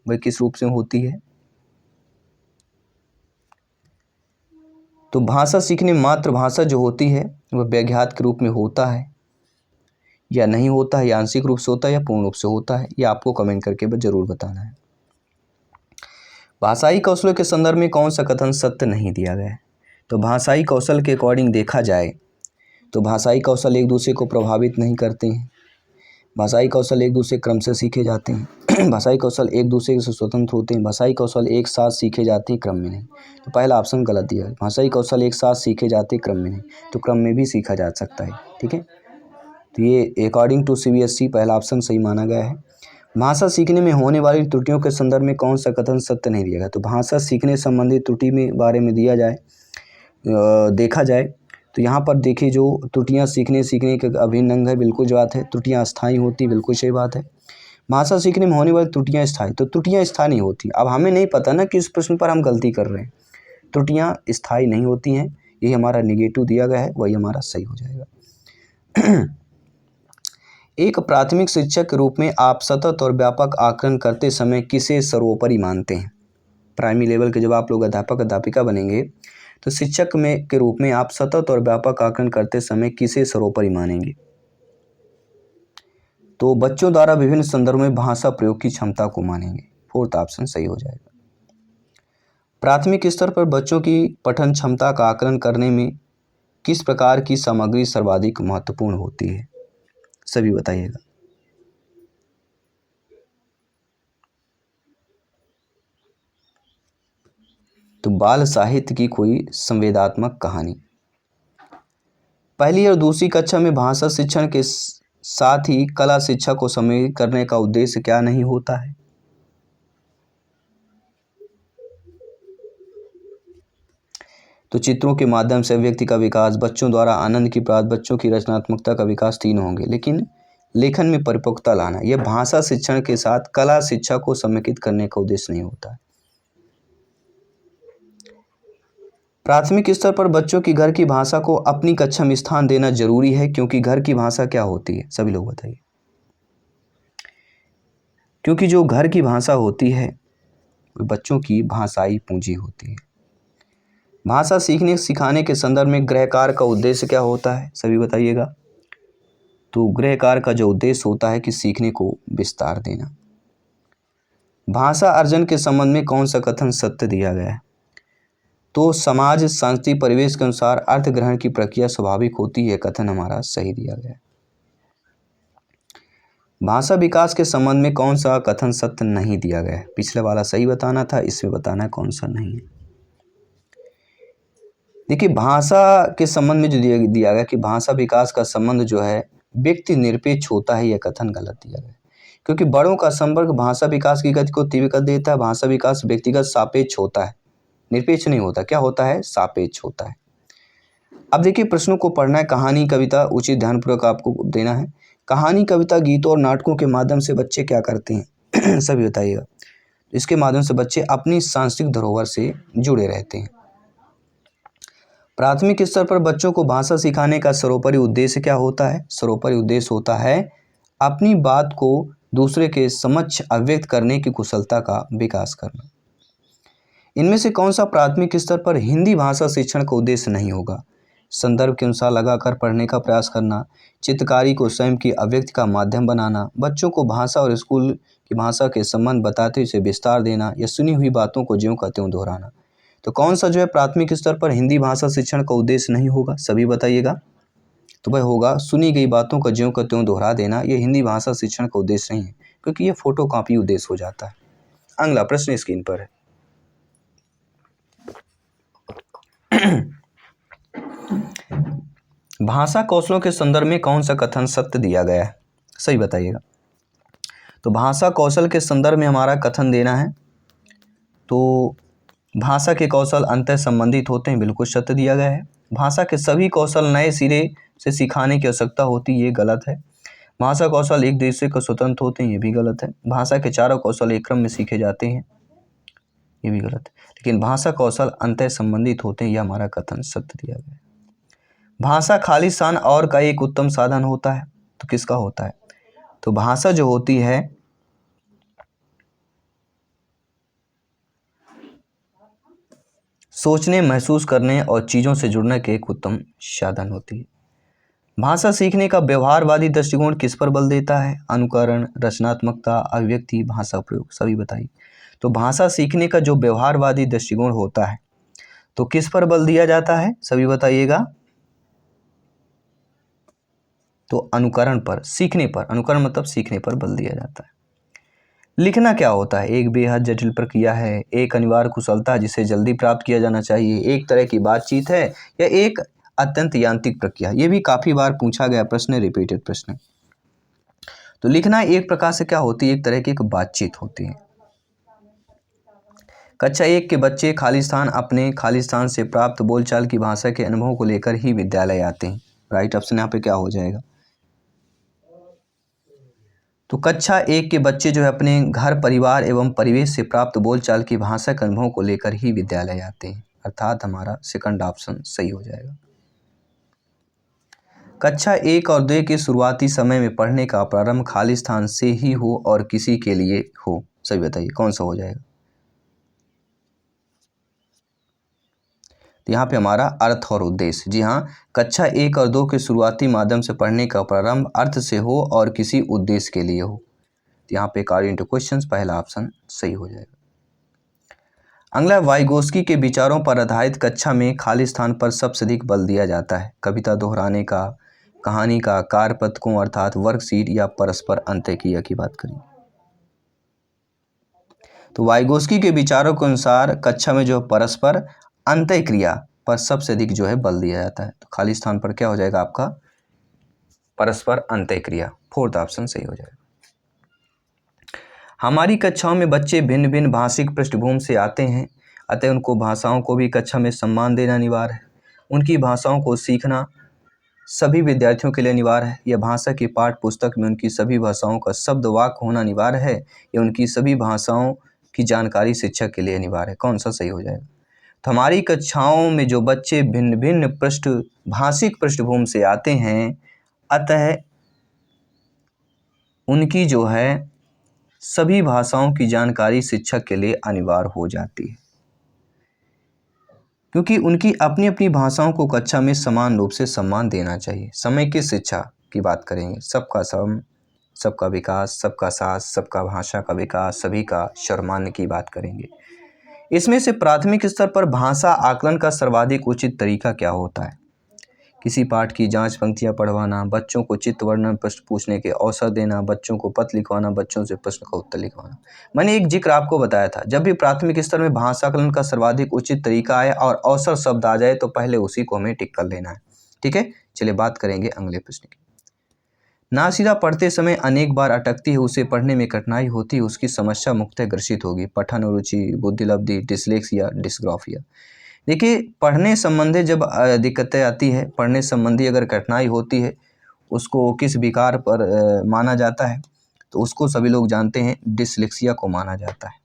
वह किस रूप से होती है? तो भाषा सीखने में मातृभाषा जो होती है वह व्याघात के रूप में होता है या नहीं होता है, या आंशिक रूप से होता है या पूर्ण रूप से होता है, ये आपको कमेंट करके जरूर बताना है। भाषाई कौशलों के संदर्भ में कौन सा कथन सत्य नहीं दिया गया है? तो भाषाई कौशल के अकॉर्डिंग देखा जाए तो भाषाई कौशल एक दूसरे को प्रभावित नहीं करते हैं, भाषाई कौशल एक दूसरे क्रम से सीखे जाते हैं, भाषाई कौशल एक दूसरे से स्वतंत्र होते हैं, भाषाई कौशल एक साथ सीखे जाते हैं क्रम में नहीं। तो पहला ऑप्शन गलत दिया है, भाषाई कौशल एक साथ सीखे जाते हैं क्रम में नहीं, तो क्रम में भी सीखा जा सकता है। ठीक है, तो ये अकॉर्डिंग टू CBSE पहला ऑप्शन सही माना गया है। भाषा सीखने में होने वाली त्रुटियों के संदर्भ में कौन सा कथन सत्य नहीं दिया गया? तो भाषा सीखने संबंधी त्रुटि में बारे में देखा जाए तो यहाँ पर देखिए जो त्रुटियाँ सीखने के अभिन्न अंग है, बिल्कुल जो बात है। त्रुटियाँ अस्थायी होती, बिल्कुल सही बात है। भाषा सीखने में होने वाली त्रुटियाँ स्थायी, तो त्रुटियाँ स्थायी नहीं होती। अब हमें नहीं पता ना कि इस प्रश्न पर हम गलती कर रहे हैं। त्रुटियाँ स्थायी नहीं होती हैं, यही हमारा निगेटिव दिया गया है, वही हमारा सही हो जाएगा। एक प्राथमिक शिक्षक के रूप में आप सतत और व्यापक आकलन करते समय किसे सर्वोपरि मानते हैं? प्राइमरी लेवल के जब आप लोग अध्यापक अध्यापिका बनेंगे तो शिक्षक के रूप में आप सतत और व्यापक आकलन करते समय किसे सर्वोपरि मानेंगे? तो बच्चों द्वारा विभिन्न संदर्भों में भाषा प्रयोग की क्षमता को मानेंगे। फोर्थ ऑप्शन सही हो जाएगा। प्राथमिक स्तर पर बच्चों की पठन क्षमता का आकलन करने में किस प्रकार की सामग्री सर्वाधिक महत्वपूर्ण होती है? सभी बताइएगा। तो बाल साहित्य की कोई संवेदात्मक कहानी। पहली और दूसरी कक्षा में भाषा शिक्षण के साथ ही कला शिक्षा को सम्मिलित करने का उद्देश्य क्या नहीं होता है? तो चित्रों के माध्यम से व्यक्ति का विकास, बच्चों द्वारा आनंद की प्राप्ति, बच्चों की रचनात्मकता का विकास, तीन होंगे। लेकिन लेखन में परिपक्वता लाना, यह भाषा शिक्षण के साथ कला शिक्षा को समेकित करने का उद्देश्य नहीं होता है। प्राथमिक स्तर पर बच्चों की घर की भाषा को अपनी कक्षा में स्थान देना जरूरी है, क्योंकि घर की भाषा क्या होती है? सभी लोग बताइए। क्योंकि जो घर की भाषा होती है वो बच्चों की भाषाई पूंजी होती है। भाषा सीखने सिखाने के संदर्भ में गृह कार्य का उद्देश्य क्या होता है? सभी बताइएगा। तो गृह कार्य का जो उद्देश्य होता है कि सीखने को विस्तार देना। भाषा अर्जन के संबंध में कौन सा कथन सत्य दिया गया है? तो समाज सांस्कृतिक परिवेश के अनुसार अर्थ ग्रहण की प्रक्रिया स्वाभाविक होती है, कथन हमारा सही दिया गया है। भाषा विकास के संबंध में कौन सा कथन सत्य नहीं दिया गया है? पिछले वाला सही बताना था, इसमें बताना है कौन सा नहीं है। देखिए भाषा के संबंध में जो दिया गया कि भाषा विकास का संबंध जो है व्यक्ति निरपेक्ष होता है, यह कथन गलत दिया गया। क्योंकि बड़ों का संपर्क भाषा विकास की गति को तीव्र कर देता है। भाषा विकास व्यक्तिगत सापेक्ष होता है, निरपेक्ष नहीं होता। क्या होता है? सापेक्ष होता है। अब देखिए प्रश्नों को पढ़ना है। कहानी कविता उचित ध्यानपूर्वक आपको देना है। कहानी कविता गीतों और नाटकों के माध्यम से बच्चे क्या करते हैं? सभी बताइएगा। इसके माध्यम से बच्चे अपनी सांस्कृतिक धरोहर से जुड़े रहते हैं। प्राथमिक स्तर पर बच्चों को भाषा सिखाने का सर्वोपरि उद्देश्य क्या होता है? सर्वोपरि उद्देश्य होता है अपनी बात को दूसरे के समक्ष अभिव्यक्त करने की कुशलता का विकास करना। इनमें से कौन सा प्राथमिक स्तर पर हिंदी भाषा शिक्षण का उद्देश्य नहीं होगा? संदर्भ के अनुसार लगाकर पढ़ने का प्रयास करना, चित्रकारी को स्वयं की अभिव्यक्ति का माध्यम बनाना, बच्चों को भाषा और स्कूल की भाषा के संबंध बताते हुए उसे विस्तार देना या सुनी हुई बातों को ज्यों का त्यों दोहराना। तो कौन सा जो है प्राथमिक स्तर पर हिंदी भाषा शिक्षण का उद्देश्य नहीं होगा, सभी बताइएगा। तो वह होगा सुनी गई बातों का ज्यों का त्यों दोहरा देना। ये हिंदी भाषा शिक्षण का उद्देश्य नहीं है, क्योंकि ये फोटो कॉपी उद्देश्य हो जाता है। अगला प्रश्न स्क्रीन पर है। भाषा कौशलों के संदर्भ में कौन सा कथन सत्य दिया गया है, सही बताइएगा। तो भाषा कौशल के संदर्भ में हमारा कथन देना है, तो भाषा के कौशल अंतः संबंधित होते हैं, बिल्कुल सत्य दिया गया है। भाषा के सभी कौशल नए सिरे से सिखाने की आवश्यकता होती है, ये गलत है। भाषा कौशल एक दूसरे को स्वतंत्र होते हैं, ये भी गलत है। भाषा के चारों कौशल एक क्रम में सीखे जाते हैं, ये भी गलत है। लेकिन भाषा कौशल अंतः संबंधित होते हैं, यह हमारा कथन सत्य दिया गया है। भाषा खालिस्तान और का एक उत्तम साधन होता है, तो किसका होता है? तो भाषा जो होती है सोचने, महसूस करने और चीज़ों से जुड़ने के एक उत्तम साधन होती है। भाषा सीखने का व्यवहारवादी दृष्टिकोण किस पर बल देता है? अनुकरण, रचनात्मकता, अभिव्यक्ति, भाषा प्रयोग, सभी बताइए। तो भाषा सीखने का जो व्यवहारवादी दृष्टिकोण होता है तो किस पर बल दिया जाता है, सभी बताइएगा। तो अनुकरण पर, सीखने पर, अनुकरण मतलब सीखने पर बल दिया जाता है। लिखना क्या होता है? एक बेहद जटिल प्रक्रिया है, एक अनिवार्य कुशलता जिसे जल्दी प्राप्त किया जाना चाहिए, एक तरह की बातचीत है या एक अत्यंत यांत्रिक प्रक्रिया। ये भी काफ़ी बार पूछा गया प्रश्न, रिपीटेड प्रश्न। तो लिखना एक प्रकार से क्या होती है? एक तरह की एक बातचीत होती है। कक्षा 1 के बच्चे अपने खालिस्तान से प्राप्त बोलचाल की भाषा के अनुभवों को लेकर ही विद्यालय आते हैं। राइट ऑप्शन यहाँ पे क्या हो जाएगा? तो कक्षा 1 के बच्चे जो है अपने घर, परिवार एवं परिवेश से प्राप्त बोलचाल की भाषा के अनुभवों को लेकर ही विद्यालय आते हैं, अर्थात हमारा सेकंड ऑप्शन सही हो जाएगा। कक्षा 1 और 2 के शुरुआती समय में पढ़ने का प्रारंभ खालिस्तान से ही हो और किसी के लिए हो, सही बताइए कौन सा हो जाएगा? तो यहाँ पे हमारा अर्थ और उद्देश्य, जी हाँ, कक्षा 1 और 2 के शुरुआती माध्यम से पढ़ने का प्रारंभ अर्थ से हो और किसी उद्देश्य के लिए हो। तो यहाँ पे अकॉर्डिंग टू क्वेश्चन पहला ऑप्शन सही हो जाएगा। अगला, वाइगोस्की के विचारों पर आधारित कक्षा में खालिस्तान पर सबसे अधिक बल दिया जाता है? कविता दोहराने का, कहानी का, कार्यपत्रकों अर्थात वर्कशीट या परस्पर अंतःक्रिया की बात करें। तो वाइगोस्की के विचारों के अनुसार कक्षा में जो परस्पर अंतःक्रिया पर सबसे अधिक जो है बल दिया जाता है। तो खालिस्तान पर क्या हो जाएगा आपका? परस्पर अंतःक्रिया, फोर्थ ऑप्शन सही हो जाएगा। हमारी कक्षाओं में बच्चे भिन्न भिन्न भाषिक पृष्ठभूमि से आते हैं, अतः उनको भाषाओं को भी कक्षा में सम्मान देना अनिवार्य है। उनकी भाषाओं को सीखना सभी विद्यार्थियों के लिए अनिवार्य है। यह भाषा की पाठ्य पुस्तक में उनकी सभी भाषाओं का शब्द वाक्य होना अनिवार्य है। यह उनकी सभी भाषाओं की जानकारी शिक्षक के लिए अनिवार्य है। कौन सा सही हो जाएगा? तो हमारी कक्षाओं में जो बच्चे भिन्न भिन्न भाषिक पृष्ठभूमि से आते हैं, अतः उनकी जो है सभी भाषाओं की जानकारी शिक्षक के लिए अनिवार्य हो जाती है, क्योंकि उनकी अपनी अपनी भाषाओं को कक्षा में समान रूप से सम्मान देना चाहिए। समय की शिक्षा की बात करेंगे, सबका सम, सबका विकास, सबका साथ, सबका भाषा का विकास, सभी का सर्वमान्य की बात करेंगे। इसमें से प्राथमिक स्तर पर भाषा आकलन का सर्वाधिक उचित तरीका क्या होता है? किसी पाठ की जांच पंक्तियां पढ़वाना, बच्चों को चित्र वर्णन प्रश्न पूछने के अवसर देना, बच्चों को पत्र लिखवाना, बच्चों से प्रश्न का उत्तर लिखवाना। मैंने एक जिक्र आपको बताया था, जब भी प्राथमिक स्तर में भाषाकलन का सर्वाधिक उचित तरीका आए और अवसर शब्द आ जाए तो पहले उसी को हमें टिक कर लेना है। ठीक है, चलिए बात करेंगे अगले प्रश्न की। नासीदा पढ़ते समय अनेक बार अटकती है, उसे पढ़ने में कठिनाई होती है, उसकी समस्या मुख्यतः ग्रसित होगी? पठन रुचि, बुद्धिलब्धि, डिसलेक्सिया, डिस्ग्राफिया। देखिए, पढ़ने संबंधी जब दिक्कतें आती है, पढ़ने संबंधी अगर कठिनाई होती है, उसको किस विकार पर माना जाता है? तो उसको सभी लोग जानते हैं, डिसलेक्सिया को माना जाता है।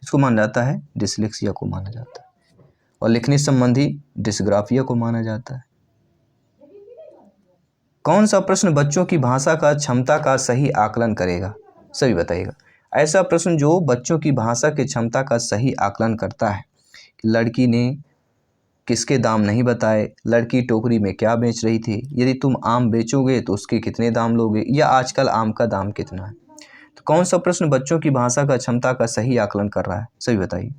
इसको माना जाता है, डिसलेक्सिया को माना जाता है। और लिखने संबंधी डिस्ग्राफिया को माना जाता है। कौन सा प्रश्न बच्चों की भाषा का क्षमता का सही आकलन करेगा? सभी बताइएगा। ऐसा प्रश्न जो बच्चों की भाषा की क्षमता का सही आकलन करता है। लड़की ने किसके दाम नहीं बताए, लड़की टोकरी में क्या बेच रही थी, यदि तुम आम बेचोगे तो उसके कितने दाम लोगे, या आजकल आम का दाम कितना है। तो कौन सा प्रश्न बच्चों की भाषा का क्षमता का सही आकलन कर रहा है? सभी बताइए।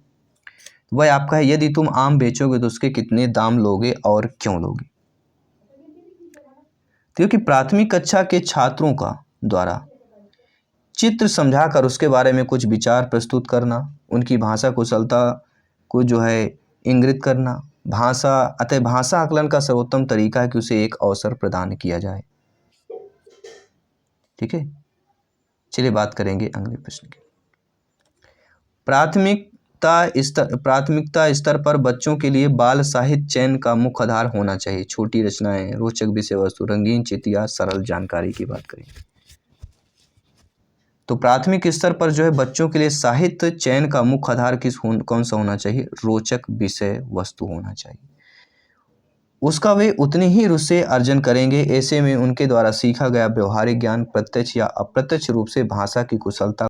वह आपका है, यदि तुम आम बेचोगे तो उसके कितने दाम लोगे और क्यों लोगे। क्योंकि प्राथमिक कक्षा के छात्रों का द्वारा चित्र समझाकर उसके बारे में कुछ विचार प्रस्तुत करना, उनकी भाषा कुशलता को जो है इंगित करना, अतः भाषा आकलन का सर्वोत्तम तरीका है कि उसे एक अवसर प्रदान किया जाए। ठीक है, चलिए बात करेंगे अगले प्रश्न की। प्राथमिकता स्तर पर बच्चों के लिए बाल साहित्य चयन का मुख्य आधार होना चाहिए। छोटी रचनाएं, रोचक विषय वस्तु, रंगीन चित्र, सरल जानकारी की बात करें तो प्राथमिक स्तर पर जो है बच्चों के लिए साहित्य चयन का मुख्य आधार कौन सा होना चाहिए? रोचक विषय वस्तु होना चाहिए। उसका वे उतनी ही रुचि से अर्जन करेंगे। ऐसे में उनके द्वारा सीखा गया व्यवहारिक ज्ञान प्रत्यक्ष या अप्रत्यक्ष रूप से भाषा की कुशलता